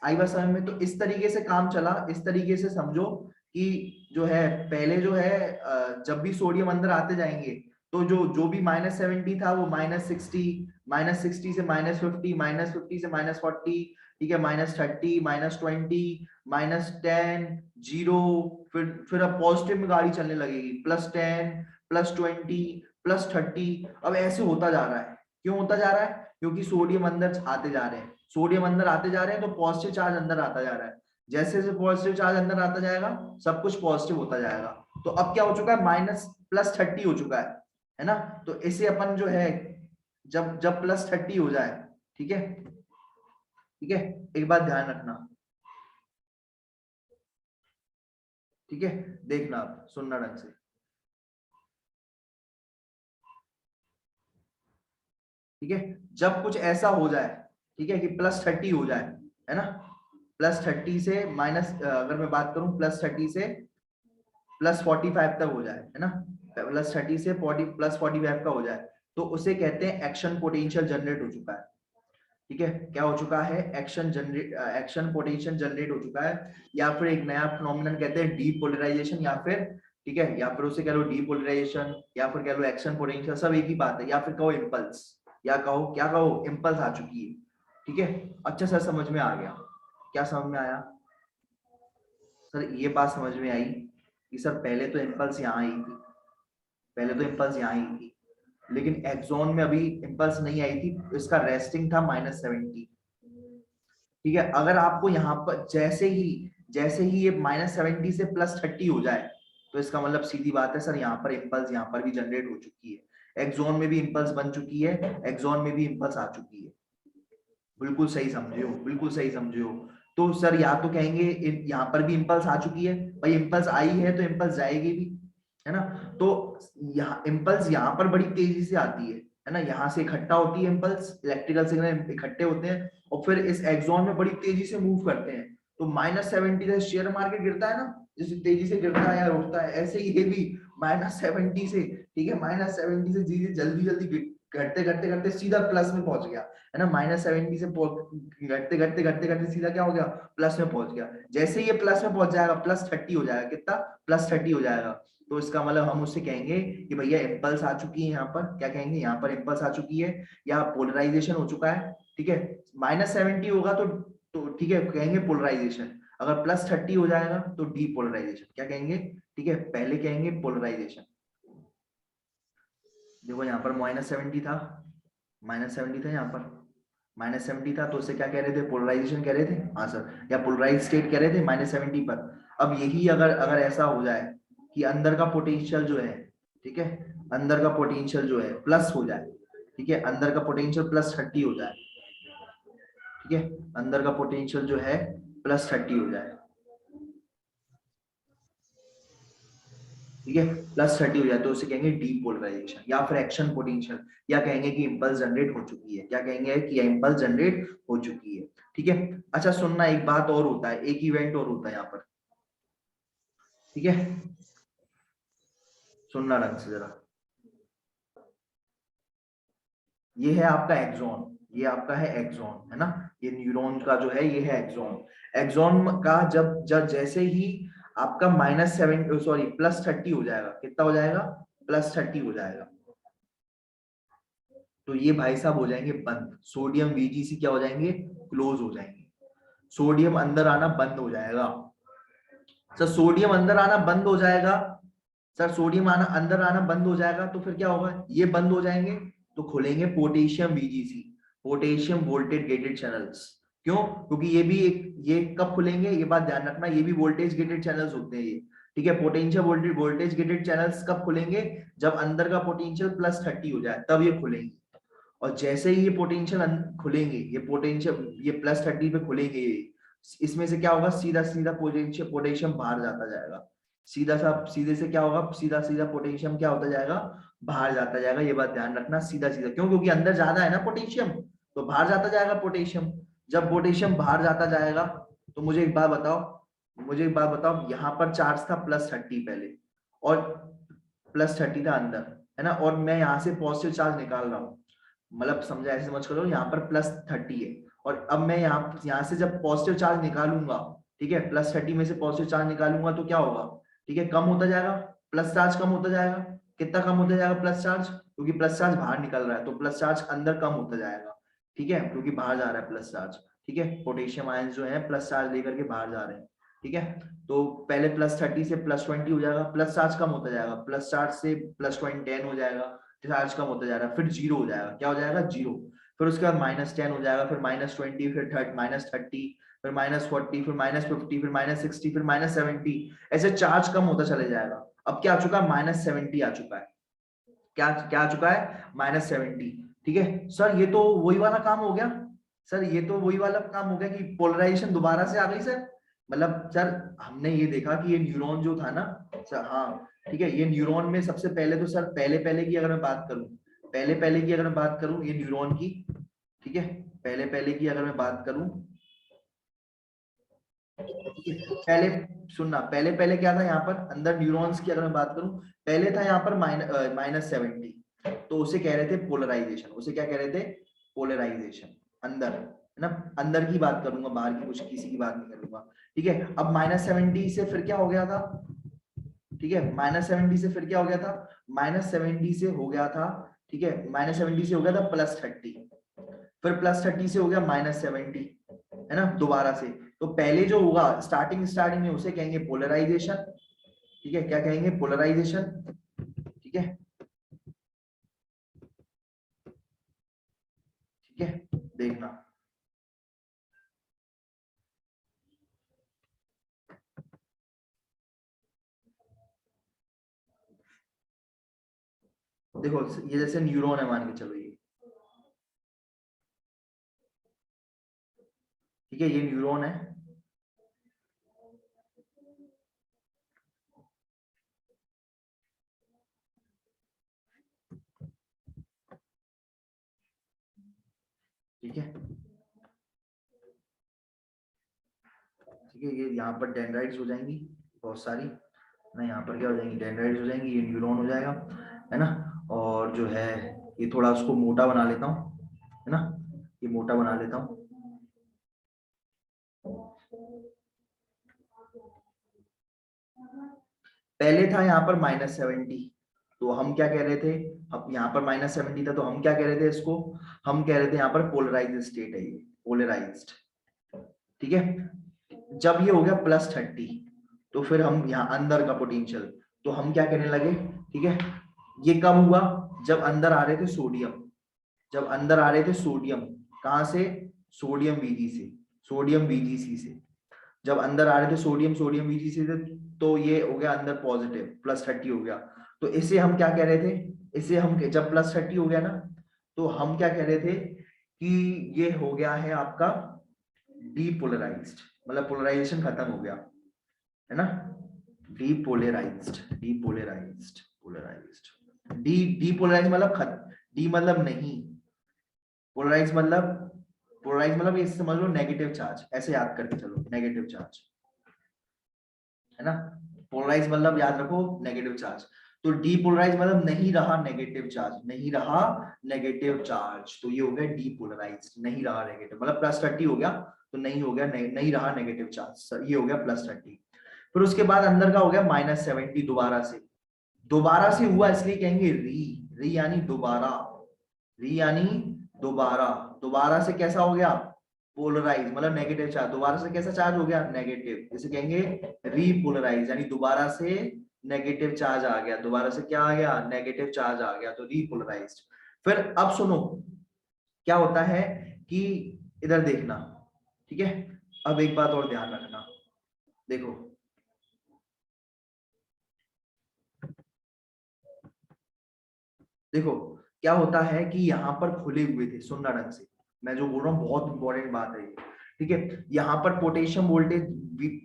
आई बात समझ में। तो इस तरीके से काम चला, इस तरीके से समझो कि जो है पहले जो है जब भी सोडियम अंदर आते जाएंगे, तो जो जो भी -70 था वो -60, -60 से -50, -50 से -40, ठीक है, -30, -20, -10, 0, फिर अब पॉजिटिव में गाड़ी चलने लगेगी, +10, +20, +30, अब ऐसे होता जा रहा है। क्यों होता जा रहा है, क्योंकि सोडियम अंदर आते जा रहे हैं, सोडियम अंदर आते जा रहे हैं, तो पॉजिटिव चार्ज अंदर आता जा रहा है, जैसे जैसे पॉजिटिव चार्ज अंदर आता जाएगा, सब कुछ पॉजिटिव होता जाएगा। तो अब क्या हो चुका है, +30 हो चुका है ना। तो इसे अपन जो है, जब जब +30 हो जाए, ठीक है, ठीक है, एक बात ध्यान रखना, ठीक है, देखना आप, सुनना ढंग से, ठीक है, जब कुछ ऐसा हो जाए, ठीक है, कि +30 हो जाए, है ना, +30 से माइनस, अगर मैं बात करूं +30 से +45 तक हो जाए, है ना, +30 से 40 +45 का हो जाए, तो उसे कहते हैं एक्शन पोटेंशियल जनरेट हो चुका है, ठीक है, क्या हो चुका है, एक्शन पोटेंशियल जनरेट हो चुका है, या फिर एक नया फिनोमिनन कहते हैं डीपोलराइजेशन, या फिर, ठीक है, या फिर उसे कह लो डीपोलराइजेशन, या फिर कह लो एक्शन पोटेंशियल, सब एक ही बात है, या फिर कहो इम्पल्स, या कहो क्या कहो, इम्पल्स आ चुकी है, ठीक है। अच्छा सर, समझ में आ गया, क्या समझ में आया सर, ये बात समझ में आई कि सर पहले तो इम्पल्स यहाँ आई थी, पहले तो इम्पल्स यहाँ आई थी, लेकिन एक्सॉन में अभी इम्पल्स नहीं आई थी, इसका रेस्टिंग था -70, ठीक है। अगर आपको यहाँ पर जैसे ही ये -70 से +30 हो जाए, तो इसका मतलब सीधी बात है सर, यहाँ पर इम्पल्स यहाँ पर भी जनरेट हो चुकी है, एक्सॉन में भी इम्पल्स बन चुकी है, एक्सॉन में भी इम्पल्स आ चुकी है, बिल्कुल सही समझे हो, बिल्कुल सही समझे हो। तो सर या तो कहेंगे यहाँ पर भी इम्पल्स आ चुकी है, भाई इम्पल्स आई है तो इम्पल्स जाएगी भी, है ना। तो यहाँ इम्पल्स यहाँ पर बड़ी तेजी से आती है ना, यहाँ से इकट्ठा होती है इम्पल्स, इलेक्ट्रिकल सिग्नल इकट्ठे होते हैं और फिर इस एक्सॉन में बड़ी तेजी से मूव करते हैं। तो -70 से शेयर मार्केट गिरता है ना, जैसे तेजी से गिरता है या उठता है, ऐसे ही ये भी -70 से, ठीक है, -70 से धीरे जल्दी जल्दी घटते घटते घटते सीधा प्लस में पहुंच गया, है ना, -70 से घटते घटते घटते घटते सीधा क्या हो गया, प्लस में पहुंच गया। जैसे ये प्लस में पहुंच जाएगा, +30 हो जाएगा, कितना, +30 हो जाएगा, तो इसका मतलब हम उससे कहेंगे कि भैया इम्पल्स आ चुकी है, यहाँ पर क्या कहेंगे, यहाँ पर इम्पल्स आ चुकी है, या पोलराइजेशन हो चुका है, ठीक है। -70 होगा तो ठीक है, कहेंगे पोलराइजेशन, अगर +30 हो जाएगा तो डीपोलराइजेशन, क्या कहेंगे, ठीक है, पहले कहेंगे पोलराइजेशन। देखो यहाँ पर -70 था, -70 था यहाँ पर, -70 था, तो उससे क्या कह रहे थे, पोलराइजेशन कह रहे थे, हाँ सर, या पोलराइज स्टेट कह रहे थे -70 पर। अब यही अगर अगर ऐसा हो जाए कि अंदर का पोटेंशियल जो है, ठीक है, अंदर का पोटेंशियल जो है प्लस हो जाए, ठीक है, अंदर का पोटेंशियल +30 हो जाए, ठीक है, अंदर का पोटेंशियल जो है +30 हो जाए, ठीक है, +30 हो जाए, तो उसे कहेंगे डीपोलराइजेशन या फिर एक्शन पोटेंशियल, या कहेंगे कि इंपल्स जनरेट हो चुकी है, क्या कहेंगे कि इंपल्स जनरेट हो चुकी है, ठीक है। अच्छा सुनना, एक बात और होता है, एक इवेंट और होता है यहाँ पर, ठीक है, सुनना ढंग से जरा, ये है आपका एक्सॉन, ये आपका है एक्सॉन, है ना, ये न्यूरॉन का जो है ये है एक्सॉन। एक्सॉन का जब जब जैसे ही आपका -7 सॉरी +30 हो जाएगा, कितना हो जाएगा, +30 हो जाएगा, तो ये भाई साहब हो जाएंगे बंद, सोडियम VGC क्या हो जाएंगे, क्लोज हो जाएंगे, सोडियम अंदर आना बंद हो जाएगा। सर सोडियम अंदर आना बंद हो जाएगा, सर सोडियम आना अंदर आना बंद हो जाएगा तो फिर क्या होगा, ये बंद हो जाएंगे तो खुलेंगे potassium VGC, potassium voltage gated channels. क्यों, क्योंकि ये भी एक, ये कब खुलेंगे, ये बात ध्यान रखना, ये भी वोल्टेज गेटेड चैनल्स होते हैं ये, ठीक है। पोटेंशियल वोल्टेज गेटेड चैनल्स कब खुलेंगे, जब अंदर का पोटेंशियल +30 हो जाए तब ये खुलेंगे, और जैसे ही ये पोटेंशियल खुलेंगे, ये पोटेंशियल ये +30 पे खुलेंगे, इसमें से क्या होगा, सीधा सीधा पोटेंशियल पोटेशियम बाहर जाता जाएगा, सीधा सा सीधे से क्या होगा, सीधा सीधा पोटेशियम क्या होता जाएगा, बाहर जाता जाएगा, ये बात ध्यान रखना, सीधा सीधा, क्यों, क्योंकि अंदर ज्यादा है ना पोटेशियम, तो बाहर जाता जाएगा पोटेशियम। जब पोटेशियम बाहर जाता जाएगा तो मुझे एक बात बताओ, मुझे एक बात बताओ, यहाँ पर चार्ज था +30 पहले, और +30 था अंदर, है ना, और मैं यहाँ से पॉजिटिव चार्ज निकाल रहा हूँ, मतलब समझा, ऐसे समझ करो, यहाँ पर +30 है, और अब मैं यहाँ से जब पॉजिटिव चार्ज निकालूंगा, ठीक है, +30 में से पॉजिटिव चार्ज निकालूंगा तो क्या होगा, ठीक है, कम होता जाएगा, प्लस चार्ज कम होता जाएगा, कितना कम होता जाएगा प्लस चार्ज, क्योंकि प्लस चार्ज बाहर निकल रहा है तो प्लस चार्ज अंदर कम होता जाएगा, ठीक है, क्योंकि बाहर जा रहा है प्लस चार्ज, ठीक है, पोटेशियम आयंस जो है प्लस चार्ज लेकर के बाहर जा रहे हैं, ठीक है। तो पहले +30 से +20 हो जाएगा, प्लस चार्ज कम होता जाएगा, प्लस चार्ज से +10 हो जाएगा, चार्ज कम होता जा रहा है, फिर 0 हो जाएगा, क्या हो जाएगा, 0, फिर उसके बाद -10 हो जाएगा, फिर -20, फिर -30, फिर -40, फिर -50, फिर -60, फिर -70, ऐसे चार्ज कम होता चले जाएगा। अब क्या आ चुका है, -70 आ चुका है, क्या क्या आ चुका है, -70, ठीक है। सर ये तो वही वाला काम हो गया, सर ये तो वही वाला काम हो गया कि पोलराइजेशन दोबारा से आ गई सर, मतलब सर हमने ये देखा कि ये न्यूरॉन जो था ना सर, हाँ ठीक है, ये न्यूरॉन में सबसे पहले तो सर पहले पहले की अगर मैं बात करूं, पहले पहले की अगर मैं बात करूं ये न्यूरॉन की, ठीक है, पहले पहले की अगर मैं बात करूं, पहले सुनना, पहले पहले क्या था यहाँ पर अंदर न्यूरॉन्स की अगर मैं बात करूं, पहले था यहाँ पर -70, तो उसे कह रहे थे पोलराइजेशन, उसे क्या कह रहे थे, पोलराइजेशन, अंदर, है ना, अंदर की बात करूंगा, बाहर की कुछ किसी की बात नहीं करूंगा, ठीक है। अब -70 से फिर क्या हो गया था, ठीक है, -70 से फिर क्या हो गया था, -70 से हो गया था, ठीक है, -70 से हो गया था +30, फिर +30 से हो गया -70, है ना, दोबारा से। तो पहले जो होगा स्टार्टिंग स्टार्टिंग में उसे कहेंगे पोलराइजेशन, ठीक है, क्या कहेंगे, पोलराइजेशन, ठीक है, ठीक है, देखना, देखो ये जैसे न्यूरॉन है मान के चलो, ये ठीक है, ये न्यूरॉन है, ठीक है, ठीक है, ये यहाँ पर डेंड्राइट्स हो जाएंगी बहुत सारी ना, यहाँ पर क्या हो जाएंगी, डेंड्राइट्स हो जाएंगी, ये न्यूरॉन हो जाएगा, है ना, और जो है ये थोड़ा उसको मोटा बना लेता हूँ, है ना, ये मोटा बना लेता हूँ, पहले था यहाँ पर -70, तो हम क्या कह रहे थे, हम यहाँ पर -70 था तो हम क्या कह रहे थे इसको, हम कह रहे थे यहाँ पर पोलराइज्ड स्टेट है ये, पोलराइज्ड, ठीक है। जब ये हो गया +30 तो फिर हम यहाँ अंदर का पोटेंशियल, तो हम क्या कहने लगे, ठीक है, ये कब हुआ, जब अंदर आ रहे थे सोडियम, जब अंदर आ रहे थे सोडियम, कहां से, सोडियम बीजी से, सोडियम बीजीसी से, जब अंदर आ रहे थे सोडियम, सोडियम बीजीसी से, तो ये हो गया अंदर पॉजिटिव, +30 हो गया, तो इसे हम क्या कह रहे थे, इसे हम जब +30 हो गया ना, तो हम क्या कह रहे थे कि ये हो गया है आपका डीपोलराइज्ड, मतलब पोलराइजेशन खत्म हो गया, है ना, डीपोलराइज्ड, डीपोलराइज्ड, पोलराइज्ड, डीपोलराइज्ड मतलब खत्म, डी मतलब नहीं, पोलराइज मतलब, पोलराइज मतलब ये समझ लो नेगेटिव चार्ज, ऐसे याद करके चलो, नेगेटिव चार्ज, है ना, पोलराइज मतलब याद रखो नेगेटिव चार्ज, तो डीपोलराइज मतलब नहीं रहा नेगेटिव चार्ज, नहीं रहा नेगेटिव चार्ज, तो ये हो गया डीपोलराइज, नहीं रहा नेगेटिव, मतलब +30 हो गया, तो नहीं हो गया, नहीं रहा नेगेटिव चार्ज, ये हो गया +30। फिर उसके बाद अंदर का हो गया -70, दोबारा से हुआ इसलिए कहेंगे री यानी दोबारा, री यानी दोबारा, दोबारा से कैसा हो गया पोलराइज, मतलब नेगेटिव चार्ज, दोबारा से कैसा चार्ज हो गया नेगेटिव, इसे कहेंगे रीपोलराइज, यानी दोबारा से नेगेटिव चार्ज आ गया, दोबारा से क्या आ गया नेगेटिव चार्ज आ गया, तो रीपोलराइज्ड। फिर अब सुनो क्या होता है कि इधर देखना, ठीक है, अब एक बात और ध्यान रखना, देखो देखो क्या होता है कि यहाँ पर खुले हुए थे, सुनना ढंग से, मैं जो बोल रहा हूँ बहुत इंपॉर्टेंट बात है ये, ठीक है, यहाँ पर पोटेशियम वोल्टेज,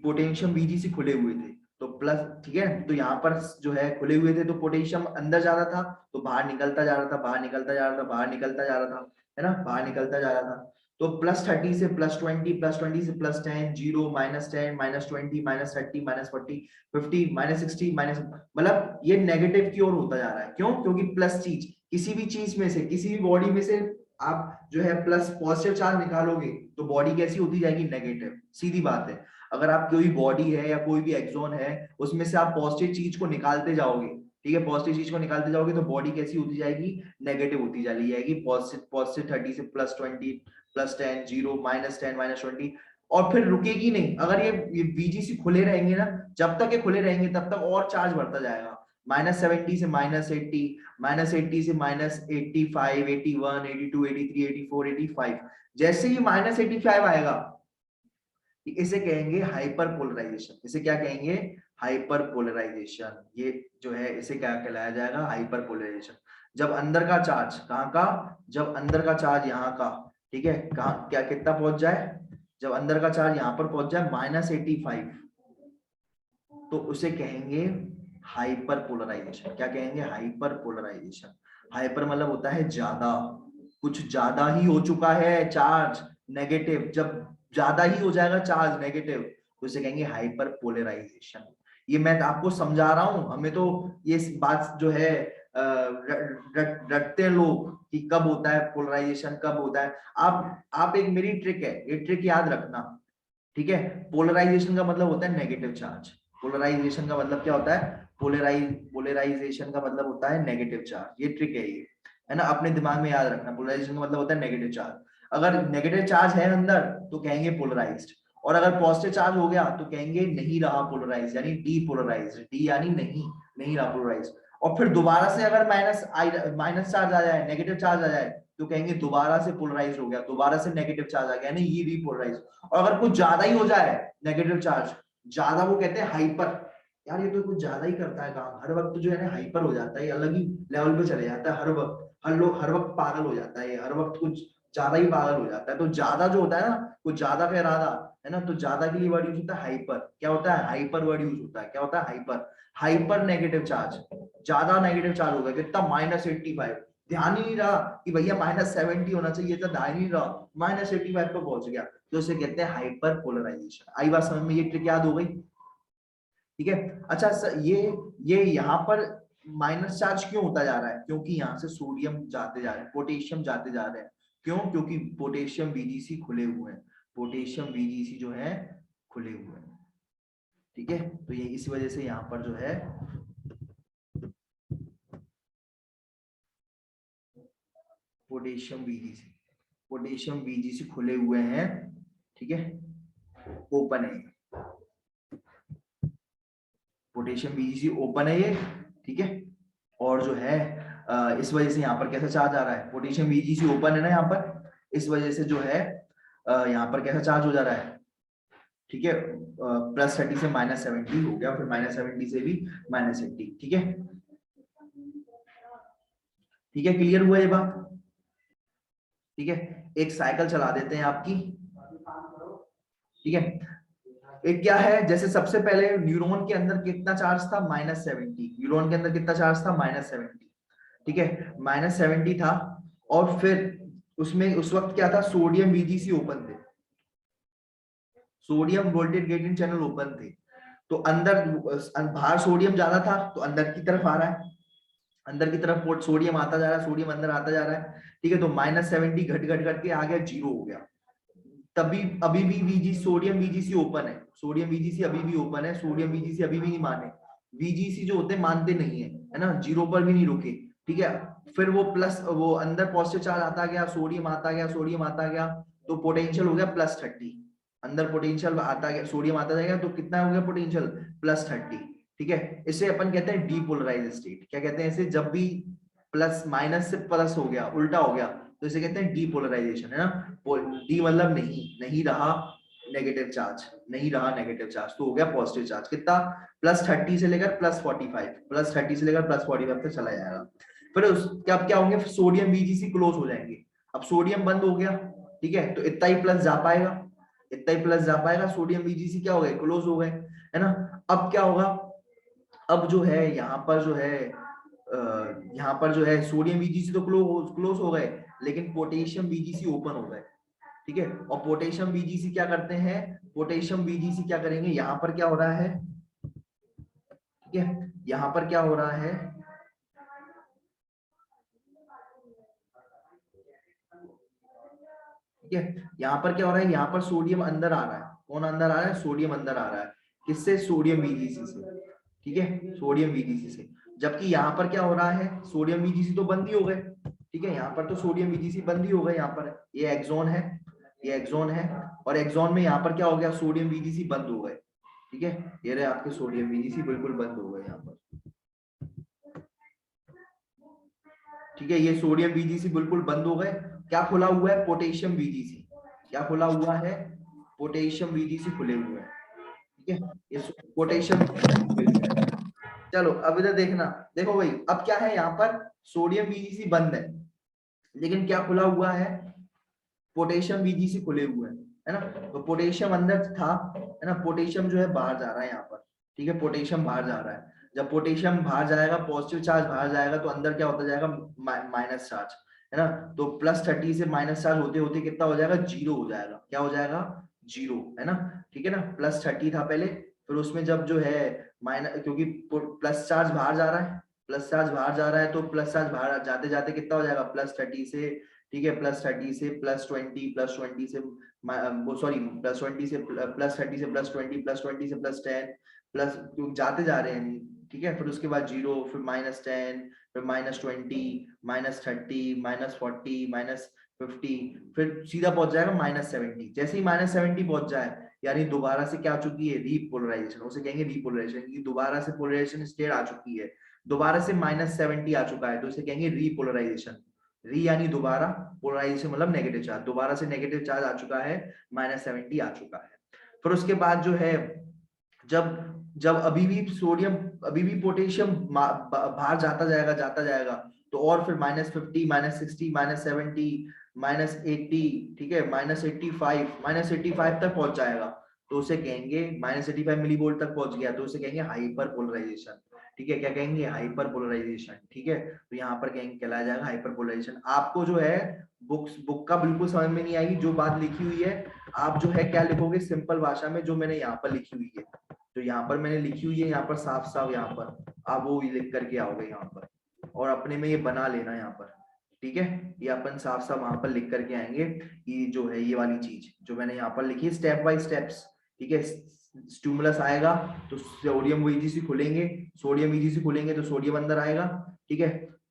पोटेशियम बीजीसी खुले हुए थे, तो प्लस, ठीक है, तो यहाँ पर जो है खुले हुए थे, तो पोटेशियम अंदर जा रहा था, तो बाहर निकलता जा रहा था, बाहर निकलता जा रहा था, बाहर निकलता जा रहा था, है ना, बाहर निकलता जा रहा था, तो +30 से +20, +20 से +10, 0, -10, -20, -30, -40, 50, -60, मतलब ये नेगेटिव की ओर होता जा रहा है, क्यों, क्योंकि प्लस चीज, किसी भी चीज में से, किसी भी बॉडी में से आप जो है प्लस पॉजिटिव चार्ज निकालोगे तो बॉडी कैसी होती जाएगी नेगेटिव, सीधी बात है। अगर आप कोई बॉडी है या कोई भी एक्सोन है उसमें से आप पॉजिटिव चीज को निकालते जाओगे, ठीक है, पॉजिटिव चीज को निकालते जाओगे तो बॉडी कैसी होती जाएगी नेगेटिव होती चली जाएगी, पॉजिटिव 30 से +20, +10, 0, -10, -20, और फिर रुकेगी नहीं, अगर ये बीजीसी खुले रहेंगे ना, जब तक ये खुले रहेंगे तब तक और चार्ज बढ़ता जाएगा, -70 से -80, -80 से -85, 81, 82, 83, 84, 85, जैसे ही -85 आएगा इसे कहेंगे हाइपर पोलराइजेशन, इसे क्या कहेंगे हाइपर पोलराइजेशन, ये जो है इसे क्या कहलाया जाएगा हाइपर पोलराइजेशन। जब अंदर का चार्ज कहाँ का, जब अंदर का चार्ज यहाँ का, ठीक है, कहाँ क्या कितना पहुंच जाए, जब अंदर का चार्ज यहाँ पर पहुंच जाए -85, तो उसे कहेंगे हाइपर पोलराइजेशन, क्या कहेंगे हाइपर पोलराइजेशन। हाइपर मतलब होता है ज्यादा, कुछ ज्यादा ही हो चुका है चार्ज नेगेटिव, जब ज्यादा ही हो जाएगा चार्ज नेगेटिव तो उसे कहेंगे हाइपर पोलराइजेशन। ये मैं आपको समझा रहा हूं, हमें तो ये बात जो है रटते हैं लोग कि कब होता है पोलराइजेशन, कब होता है। आप एक मेरी ट्रिक है, ये ट्रिक याद रखना, ठीक है, पोलराइजेशन का मतलब होता है नेगेटिव चार्ज, पोलराइजेशन का मतलब क्या होता है, पोलराइजेशन का मतलब होता है नेगेटिव चार्ज, ये ट्रिक है ये, है ना, अपने दिमाग में याद रखना, पोलराइजेशन का मतलब होता है नेगेटिव चार्ज, अगर नेगेटिव चार्ज है अंदर तो कहेंगे पोलराइज्ड, और अगर पॉजिटिव चार्ज हो गया तो कहेंगे नहीं रहा पोलराइज, यानी डीपोलराइज्ड, डी यानी नहीं, नहीं रहा पोलराइज्ड। और फिर दोबारा से अगर माइनस चार्ज आ जाए, नेगेटिव चार्ज आ जाए तो कहेंगे दोबारा से पोलराइज हो गया, दोबारा से नेगेटिव चार्ज आ गया, यानी ये रीपोलराइज। और अगर कुछ ज्यादा ही हो जाए नेगेटिव चार्ज, ज्यादा, वो कहते हैं हाइपर, यार ये तो कुछ ज्यादा ही करता है काम, हर वक्त जो है ना हाइपर हो जाता है, ये अलग ही लेवल पे चले जाता है, हर वक्त हर लोग हर वक्त पागल हो जाता है, हर वक्त कुछ ज्यादा ही पागल हो जाता है। तो ज्यादा जो होता है ना, कुछ ज्यादा का इरादा है ना, तो ज्यादा के लिए वर्ड यूज होता है हाइपर, क्या होता है हाइपर वर्ड यूज होता है, क्या होता है हाइपर, हाइपर नेगेटिव चार्ज, ज्यादा नेगेटिव चार्ज होगा, कितना -85, ध्यान ही नहीं रहा कि भैया -70 होना चाहिए था, ध्यान ही नहीं रहा, -85 पे पहुंच गया, तो इसे कहते हैं हाइपर पोलराइजेशन। आई बात समझ में, ये ट्रिक याद हो गई, ठीक है। अच्छा सर, ये यहाँ पर माइनस चार्ज क्यों होता जा रहा है, क्योंकि यहाँ से सोडियम जाते जा रहे हैं, पोटेशियम जाते जा रहे हैं, क्यों, क्योंकि पोटेशियम बीजीसी खुले हुए हैं, पोटेशियम बीजीसी जो है खुले हुए हैं, ठीक है, तो ये इसी वजह से यहाँ पर जो है पोटेशियम बीजीसी, पोटेशियम बीजीसी खुले हुए हैं, ठीक है, ओपन है, पोटेशियम बीजीसी ओपन है ये, ठीक है, और जो है इस वजह से यहाँ पर कैसा चार्ज आ रहा है, पोटेशियम बीजीसी ओपन है ना यहाँ पर, इस वजह से जो है यहाँ पर कैसा चार्ज हो जा रहा है, ठीक है, +30 से -70 हो गया, फिर -70 से भी -80, ठीक है, ठीक है, क्लियर हुआ ये बात, ठीक है। एक साइकिल चला देते हैं आपकी, ठीक है, एक क्या है, जैसे सबसे पहले न्यूरॉन के अंदर कितना चार्ज था -70, न्यूरॉन के अंदर कितना चार्ज था -70, ठीक है, -70 था, और फिर उसमें उस वक्त क्या था, सोडियम बीजीसी ओपन थे, sodium voltage getting channel open थे, तो अंदर बाहर सोडियम ज्यादा था तो अंदर की तरफ आ रहा है, अंदर की तरफ सोडियम आता जा रहा है, सोडियम अंदर आता जा रहा है, ठीक है। तो -70 घट घट घट के आ गया, 0 हो गया। तभी अभी भी वीजी सोडियम वीजीसी ओपन है, सोडियम वीजीसी अभी भी ओपन है, सोडियम वीजीसी अभी भी नहीं माने, वीजीसी जो होते हैं मानते नहीं है ना, 0 पर भी नहीं रुके, ठीक है। फिर वो प्लस, वो अंदर पॉजिटिव चार्ज आता गया, सोडियम आता गया, सोडियम आता गया, तो पोटेंशियल हो गया +30, अंदर पोटेंशियल आता गया, सोडियम आता जाएगा, तो कितना हो गया पोटेंशियल, +30, ठीक है। इसे अपन कहते हैं डीपोलराइज स्टेट। क्या कहते हैं इसे, जब भी प्लस माइनस से प्लस हो गया, उल्टा हो गया, तो इसे कहते हैं डीपोलराइजेशन, है ना। डी मतलब नहीं, नहीं रहा नेगेटिव चार्ज, नहीं रहा नेगेटिव चार्ज, तो हो गया पॉजिटिव चार्ज। कितना, +30 से लेकर +45, +30 से लेकर +45 तक चला जाएगा। फिर उसके अब क्या होंगे, सोडियम बीजीसी क्लोज हो जाएंगे। अब सोडियम बंद हो गया, ठीक है, तो इतना ही प्लस जा पाएगा, इतना ही प्लस जा पाएगा, सोडियम बीजीसी क्या हो गए, क्लोज हो गए, है ना। अब क्या होगा, अब जो है यहाँ पर जो है यहाँ पर जो है सोडियम बीजीसी तो क्लोज हो गए, लेकिन पोटेशियम बीजीसी ओपन हो गए, ठीक है। और पोटेशियम बीजीसी क्या करते हैं, पोटेशियम बीजीसी क्या करेंगे, यहाँ पर क्या हो रहा है, ठीक है, यहाँ पर क्या हो रहा है, ठीक है, यहाँ पर क्या हो रहा है, यहाँ पर सोडियम अंदर आ रहा है, कौन अंदर आ रहा है, सोडियम अंदर आ रहा है, किससे, सोडियम बीजीसी से, ठीक है, सोडियम बीजीसी से। जबकि यहाँ पर क्या हो रहा है, सोडियम बीजीसी तो बंद ही हो गए, ठीक है, यहाँ पर तो सोडियम बीजीसी बंद ही हो गए, यहाँ पर ये एक्सोन है, ये एक्सोन है, और एक्सोन में यहाँ पर क्या हो गया, सोडियम बीजीसी बंद हो गए, ठीक है, ये रहे आपके सोडियम बीजीसी बिल्कुल बंद हो गए यहाँ पर, ठीक है, ये सोडियम बीजीसी बिल्कुल बंद हो गए। क्या खुला हुआ है, पोटेशियम बीजीसी, क्या खुला हुआ है, पोटेशियम बीजीसी खुले हुए हैं, ठीक है, ये पोटेशियम। चलो अब इधर देखना, देखो भाई अब क्या है, यहाँ पर सोडियम बीजीसी बंद है, लेकिन क्या खुला हुआ है, पोटेशियम बीजीसी खुले हुए हैं, है ना। तो पोटेशियम अंदर था, है ना, पोटेशियम जो है बाहर जा रहा है यहाँ पर, ठीक है, पोटेशियम बाहर जा रहा है। जब पोटेशियम बाहर जाएगा, पॉजिटिव चार्ज बाहर जाएगा, तो अंदर क्या होता जाएगा, माइनस चार्ज, है ना। तो +30 से माइनस चार्ज होते होते कितना हो जाएगा, 0 हो जाएगा, क्या हो जाएगा, 0, है ना, ठीक है ना। +30 था पहले, फिर उसमें जब जो है माइनस, क्योंकि प्लस चार्ज बाहर जा रहा है, प्लस चार्ज बाहर जा रहा है, तो प्लस चार्ज बाहर जाते जाते कितना हो जाएगा, +30 से, ठीक है, +30 से +20, +20 से वो सॉरी +20 से +30 से +20, +20 से +10, प्लस जाते जा रहे हैं, ठीक है। फिर उसके बाद 0, फिर -10, फिर -20, -30, -40, -50, फिर सीधा पहुंच जाएगा -70। जैसे ही -70 पहुंच जाए, यानी दोबारा से क्या आ चुकी है, रीपोलराइजेशन, उसे कहेंगे रीपोलराइजेशन, क्योंकि दोबारा से पोलराइजेशन स्टेट आ चुकी है, दोबारा से -70 आ चुका है, तो इसे कहेंगे रीपोलराइजेशन। री यानी दोबारा, पोलराइजेशन मतलब नेगेटिव चार्ज, दोबारा से नेगेटिव चार्ज आ चुका है, -70 आ चुका है। फिर उसके बाद जो है, जब जब अभी भी सोडियम, अभी भी पोटेशियम बाहर जाता जाएगा, तो और फिर -50, -60, -70, -80, ठीक है, -85 तक पहुंच जाएगा, तो उसे कहेंगे -85 मिलीवोल्ट तक पहुंच गया, तो उसे कहेंगे हाइपर पोलराइजेशन, ठीक है, क्या कहेंगे, हाइपर पोलराइजेशन, ठीक है। तो यहाँ पर कहेंगे, कहलाया जाएगा हाइपर पोलराइजेशन। आपको जो है बुक का बिल्कुल समझ में नहीं आएगी जो बात लिखी हुई है, आप जो है क्या लिखोगे, सिंपल भाषा में जो मैंने यहाँ पर लिखी हुई है, तो यहाँ पर मैंने लिखी हुई है, यहाँ पर साफ साफ, यहाँ पर आप वो लिख करके आओगे यहाँ पर, और अपने में ये बना लेना यहाँ पर, ठीक है, ये अपन साफ साफ वहां पर लिख करके आएंगे, ये जो है ये वाली चीज जो मैंने यहाँ पर लिखी है, स्टेप बाय स्टेप्स, ठीक है। स्टिमुलस आएगा तो सोडियम वीजीसी खुलेंगे, सोडियम वीजीसी खुलेंगे तो सोडियम अंदर आएगा, ठीक है।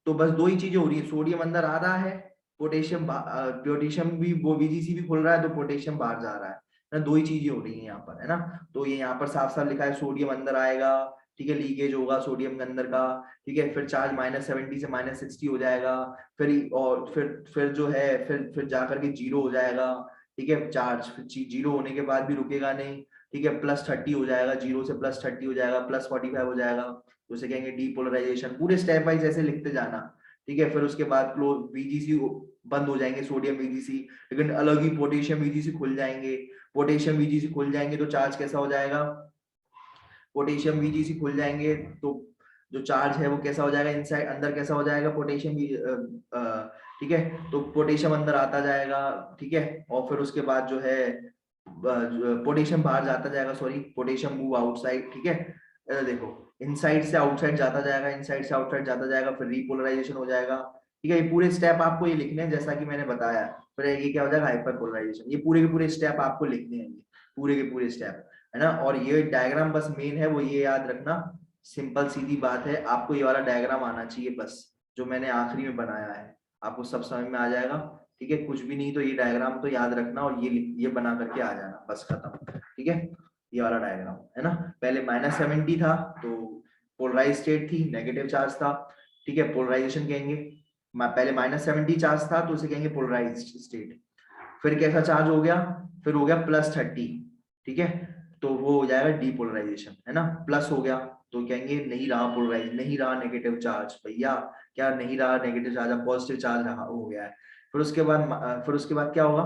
तो बस दो ही चीजें हो रही है, सोडियम अंदर आ रहा है, पोटेशियम भी, वो वीजीसी भी खुल रहा है, तो पोटेशियम बाहर जा रहा है ना, दो ही चीजें हो रही है यहाँ पर, है ना। तो ये यहाँ पर साफ साफ लिखा है, सोडियम अंदर आएगा, ठीक है, लीकेज होगा सोडियम के अंदर का, ठीक है, फिर चार्ज -70 से -60 हो जाएगा, और फिर जो है फिर जाकर के 0 हो जाएगा, ठीक है, चार्ज फिर 0 होने के बाद भी रुकेगा नहीं, ठीक है, +30 हो जाएगा, 0 से +30 हो जाएगा, +45 हो जाएगा, तो उसे कहेंगे डीपोलराइजेशन। पूरे स्टेप वाइज ऐसे लिखते जाना, ठीक है। फिर उसके बाद वीजीसी बंद हो जाएंगे, सोडियम वीजीसी, लेकिन अलग ही पोटेशियम वीजीसी खुल जाएंगे, पोटेशियम वीजीसी खुल जाएंगे तो चार्ज कैसा हो जाएगा, पोटेशियम वीजीसी खुल जाएंगे तो जो चार्ज है वो कैसा हो जाएगा, इनसाइड अंदर कैसा हो जाएगा, पोटेशियम, ठीक है, तो पोटेशियम अंदर आता जाएगा, ठीक है। और फिर उसके बाद जो है पोटेशियम बाहर जाता जाएगा, सॉरी पोटेशियम मूव आउटसाइड, ठीक है। देखो इनसाइड से आउटसाइड जाता जाएगा, इनसाइड से आउटसाइड जाता जाएगा, फिर रीपोलराइजेशन हो जाएगा, ठीक है। ये पूरे स्टेप आपको ये लिखने हैं जैसा कि मैंने बताया। फिर ये क्या हो जाएगा, हाइपरपोलराइजेशन। ये पूरे के पूरे स्टेप आपको लिखने हैं, ये पूरे के पूरे स्टेप, है ना। और ये डायग्राम बस मेन है वो ये याद रखना, सिंपल सीधी बात है, आपको ये वाला डायग्राम आना चाहिए बस, जो मैंने आखिरी में बनाया है, आपको सब समझ में आ जाएगा, ठीक है। कुछ भी नहीं तो ये डायग्राम तो याद रखना और ये बना करके आ जाना, बस खत्म, ठीक है। ये वाला डायग्राम है ना, पहले -70 था तो पोलराइज स्टेट थी, नेगेटिव चार्ज था, ठीक है, पोलराइजेशन कहेंगे। पहले -70 चार्ज था तो उसे कहेंगे पोलराइज स्टेट। फिर कैसा चार्ज हो गया, फिर हो गया +30, ठीक है, तो वो हो जाएगा डीपोलराइजेशन, है ना। प्लस हो गया तो कहेंगे नहीं रहा पोलराइज, नहीं रहा नेगेटिव चार्ज, भैया क्या नहीं रहा नेगेटिव चार्ज, अब पॉजिटिव चार्ज रहा हो गया है। फिर उसके बाद क्या होगा,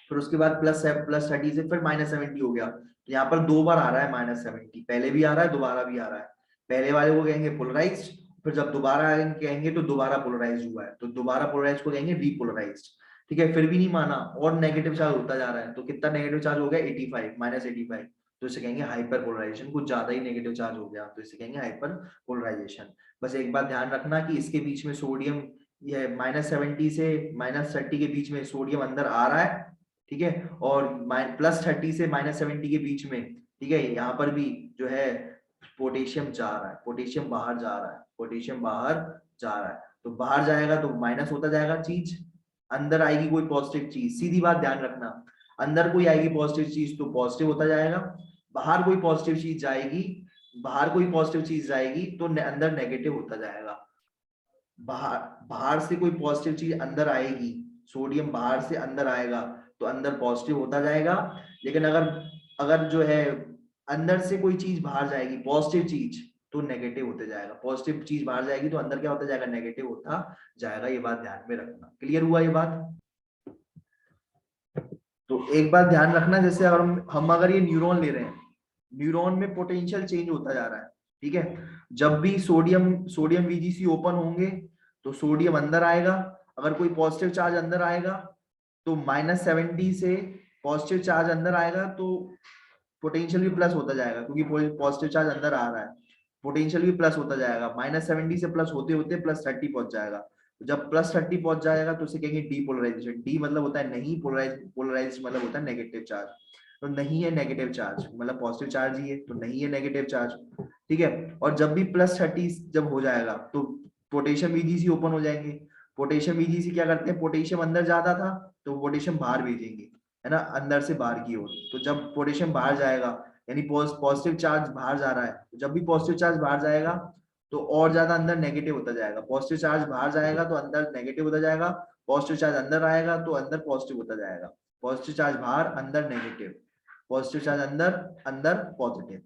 फिर उसके बाद +30 से फिर -70 हो गया, तो यहाँ पर 2 बार आ रहा है -70, पहले भी आ रहा है दोबारा भी आ रहा है। पहले वाले को कहेंगे पोलराइज्ड, फिर जब दोबारा कहेंगे तो दोबारा पोलराइज हुआ है, तो दोबारा पोलराइज को कहेंगे रीपोलराइज्ड, ठीक है। फिर भी नहीं माना और नेगेटिव चार्ज होता जा रहा है, तो कितना नेगेटिव चार्ज हो गया 85, -85, तो इसे कहेंगे हाइपर पोलराइजेशन, कुछ ज्यादा ही नेगेटिव चार्ज हो गया तो इसे कहेंगे हाइपर पोलराइजेशन। बस एक बात ध्यान रखना कि इसके बीच में सोडियम, ये -70 से -30 के बीच में सोडियम अंदर आ रहा है, ठीक है, और +30 से -70 के बीच में, ठीक है, यहाँ पर भी जो है पोटेशियम जा रहा है, पोटेशियम बाहर जा रहा है, पोटेशियम बाहर जा रहा है, तो बाहर जाएगा तो माइनस होता जाएगा चीज, अंदर आएगी कोई पॉजिटिव चीज, सीधी बात ध्यान रखना, अंदर कोई आएगी पॉजिटिव चीज तो पॉजिटिव होता जाएगा, बाहर कोई पॉजिटिव चीज जाएगी, बाहर कोई पॉजिटिव चीज जाएगी तो अंदर नेगेटिव होता जाएगा। बाहर बाहर से कोई पॉजिटिव चीज अंदर आएगी, सोडियम बाहर से अंदर आएगा तो अंदर पॉजिटिव होता जाएगा, लेकिन अगर अगर जो है अंदर से कोई चीज बाहर जाएगी पॉजिटिव चीज तो नेगेटिव होते जाएगा, पॉजिटिव चीज बाहर जाएगी तो अंदर क्या होता जाएगा, नेगेटिव होता जाएगा। ये बात ध्यान में रखना, क्लियर हुआ ये बात। तो एक बात ध्यान रखना, जैसे अगर हम अगर ये न्यूरॉन ले रहे हैं, न्यूरॉन में पोटेंशियल चेंज होता जा रहा है, ठीक है। जब भी सोडियम सोडियम VGC ओपन होंगे तो सोडियम अंदर आएगा, अगर कोई पॉजिटिव चार्ज अंदर आएगा तो -70 से पॉजिटिव चार्ज अंदर आएगा तो पोटेंशियल भी प्लस होता जाएगा, क्योंकि पॉजिटिव चार्ज अंदर आ रहा है, पोटेंशियल भी प्लस होता जाएगा, -70 से प्लस होते होते +30 पहुंच जाएगा, तो जब +30 पहुंच जाएगा तो उसे कहेंगे डीपोलराइजेशन। डी मतलब होता है नहीं, पोलराइज मतलब होता है नेगेटिव चार्ज, तो नहीं है नेगेटिव चार्ज, मतलब पॉजिटिव चार्ज ही है तो नहीं है नेगेटिव चार्ज, ठीक है। और जब भी +30 जब हो जाएगा तो पोटेशियम VGC ओपन हो जाएंगे, पोटेशियम VGC क्या करते हैं, पोटेशियम अंदर जाता था तो पोटेशियम बाहर भेजेंगे, है ना, अंदर से बाहर की ओर। तो जब पोटेशियम बाहर जाएगा यानी पॉजिटिव चार्ज बाहर जा रहा है, जब भी पॉजिटिव चार्ज बाहर जाएगा तो और ज्यादा अंदर नेगेटिव होता जाएगा, पॉजिटिव चार्ज बाहर जाएगा तो अंदर नेगेटिव होता जाएगा, पॉजिटिव चार्ज अंदर आएगा तो अंदर पॉजिटिव होता जाएगा, पॉजिटिव चार्ज बाहर अंदर नेगेटिव, पॉजिटिव चार्ज अंदर अंदर पॉजिटिव,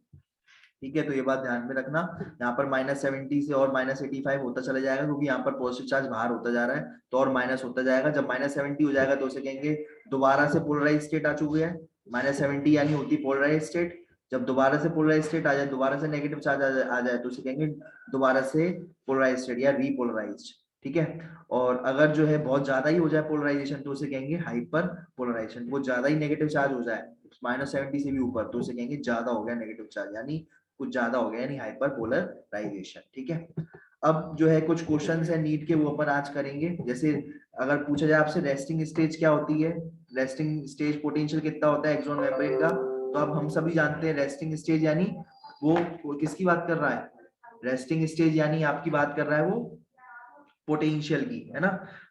ठीक है। तो ये बात ध्यान में रखना, यहाँ पर -70 से और -85 होता चला जाएगा, क्योंकि यहाँ पर पॉजिटिव चार्ज बाहर होता जा रहा है तो और माइनस होता जाएगा। जब -70 हो जाएगा तो उसे कहेंगे दोबारा से पोलराइज स्टेट आ चुकी है, -70 यानी होती पोलराइज स्टेट। जब दोबारा से पोलराइज स्टेट आ जाए, दोबारा से नेगेटिव चार्ज आ जाए तो उसे कहेंगे दोबारा से पोलराइज स्टेट या रीपोलराइज्ड, ठीक है। और अगर जो है बहुत ज्यादा ही हो जाए पोलराइजेशन तो उसे कहेंगे हाइपर पोलराइजेशन, वो ज्यादा ही नेगेटिव चार्ज हो जाए -70 से भी ऊपर तो उसे कहेंगे ज्यादा हो गया नेगेटिव चार्ज, यानी कुछ ज्यादा हो गया, यानी हाइपर पोलराइजेशन, ठीक है। अब जो है कुछ क्वेश्चंस है नीट के, वो अपन आज करेंगे। जैसे अगर पूछा जाए आपसे रेस्टिंग स्टेज क्या होती है, रेस्टिंग स्टेज पोटेंशियल कितना होता है एक्सोन मेम्ब्रेन का, तो अब हम सभी जानते हैं रेस्टिंग स्टेज यानी वो किसकी बात कर रहा है, रेस्टिंग स्टेज यानी आपकी बात कर रहा है वो पोटेंशियल की, है ना।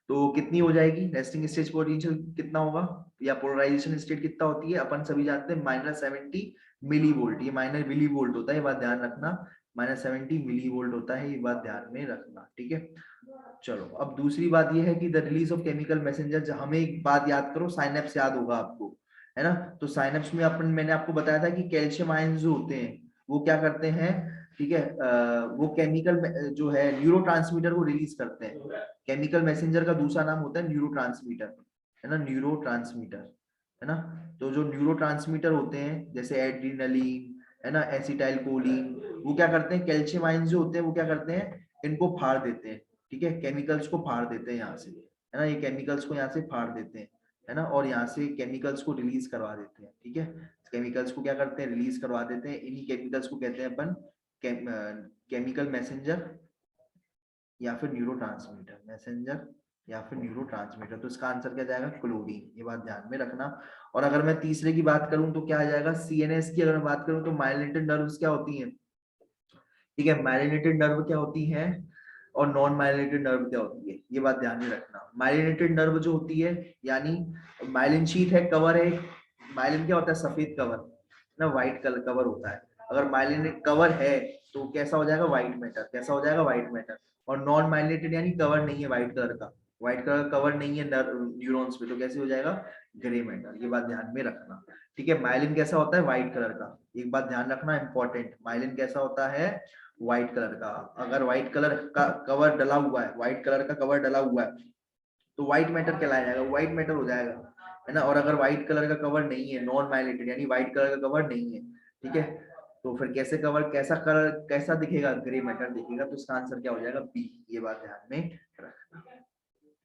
तो कितनी हो जाएगी रेस्टिंग स्टेज पोटेंशियल, कितना होगा, या पोलराइजेशन स्टेट कितना होती है, अपन सभी जानते हैं -70 मिलीवोल्ट, ये माइनस मिलीवोल्ट होता है, ये बात ध्यान रखना, -70 मिलीवोल्ट होता है, ये बात ध्यान में रखना, ठीक है। चलो अब दूसरी बात ये है कि the release of chemical messenger, हमें एक बात याद करो, साइनेप्स याद होगा आपको, है ना। तो साइनेप्स में अपन मैंने आपको बताया था कि कैल्शियम आयन जो होते हैं वो क्या करते हैं, ठीक है, वो केमिकल जो है न्यूरोट्रांसमीटर को रिलीज करते हैं, केमिकल मैसेंजर का दूसरा नाम होता है न्यूरोट्रांसमीटर, है ना, न्यूरोट्रांसमीटर, है ना। तो जो न्यूरोट्रांसमीटर होते हैं जैसे एड्रीनलिन, है ना, एसिटाइल कोलिन, वो क्या करते हैं, कैल्शियम आयन जो होते हैं वो क्या करते हैं, इनको फाड़ देते हैं, ठीक है, केमिकल्स को फाड़ देते हैं यहाँ से, है ना, ये केमिकल्स को यहाँ से फाड़ देते हैं, है ना, और यहाँ से केमिकल्स को रिलीज करवा देते हैं, ठीक है। केमिकल्स को क्या करते हैं, रिलीज करवा देते हैं। इन्हीं केमिकल्स को कहते हैं अपन केमिकल मैसेंजर या फिर न्यूरोट्रांसमीटर, मैसेंजर या फिर न्यूरोट्रांसमीटर। तो इसका आंसर क्या जाएगा, क्लोरीन। ये बात ध्यान में रखना। और अगर मैं तीसरे की बात करूं तो क्या आ जाएगा, सीएनएस की अगर मैं बात करूं तो माइलिनेटेड नर्व्स क्या होती हैं, ठीक है। माइलिनेटेड नर्व क्या होती है और नॉन माइलिनेटेड नर्व क्या होती है, ये बात ध्यान में रखना। माइलिनेटेड नर्व जो होती है, यानी माइलिन शीट है, कवर है। माइलिन क्या होता है, सफेद कवर ना, व्हाइट कलर कवर होता है। अगर माइलिन कवर है तो कैसा हो जाएगा, व्हाइट मैटर। कैसा हो जाएगा, व्हाइट मैटर। और नॉन माइलिनेटेड यानी कवर नहीं है व्हाइट कलर का, व्हाइट कलर कवर नहीं है न्यूरॉन्स पे, तो कैसे हो जाएगा, ग्रे मैटर। ये बात ध्यान में रखना, ठीक है। माइलिन कैसा होता है, व्हाइट कलर का। एक बात ध्यान रखना इंपॉर्टेंट, माइलिन कैसा होता है, व्हाइट कलर का। अगर व्हाइट कलर का कवर डला हुआ है, व्हाइट कलर का कवर डला हुआ है, तो व्हाइट मैटर कहलाया जाएगा, व्हाइट मैटर हो जाएगा, है ना। और अगर व्हाइट कलर का कवर नहीं है, नॉन माइलेटेड यानी व्हाइट कलर का कवर नहीं है, ठीक है, तो फिर कैसे कवर, कैसा कलर कैसा दिखेगा, ग्रे मैटर दिखेगा। तो इसका आंसर क्या हो जाएगा, बी। ये बात ध्यान में रखना।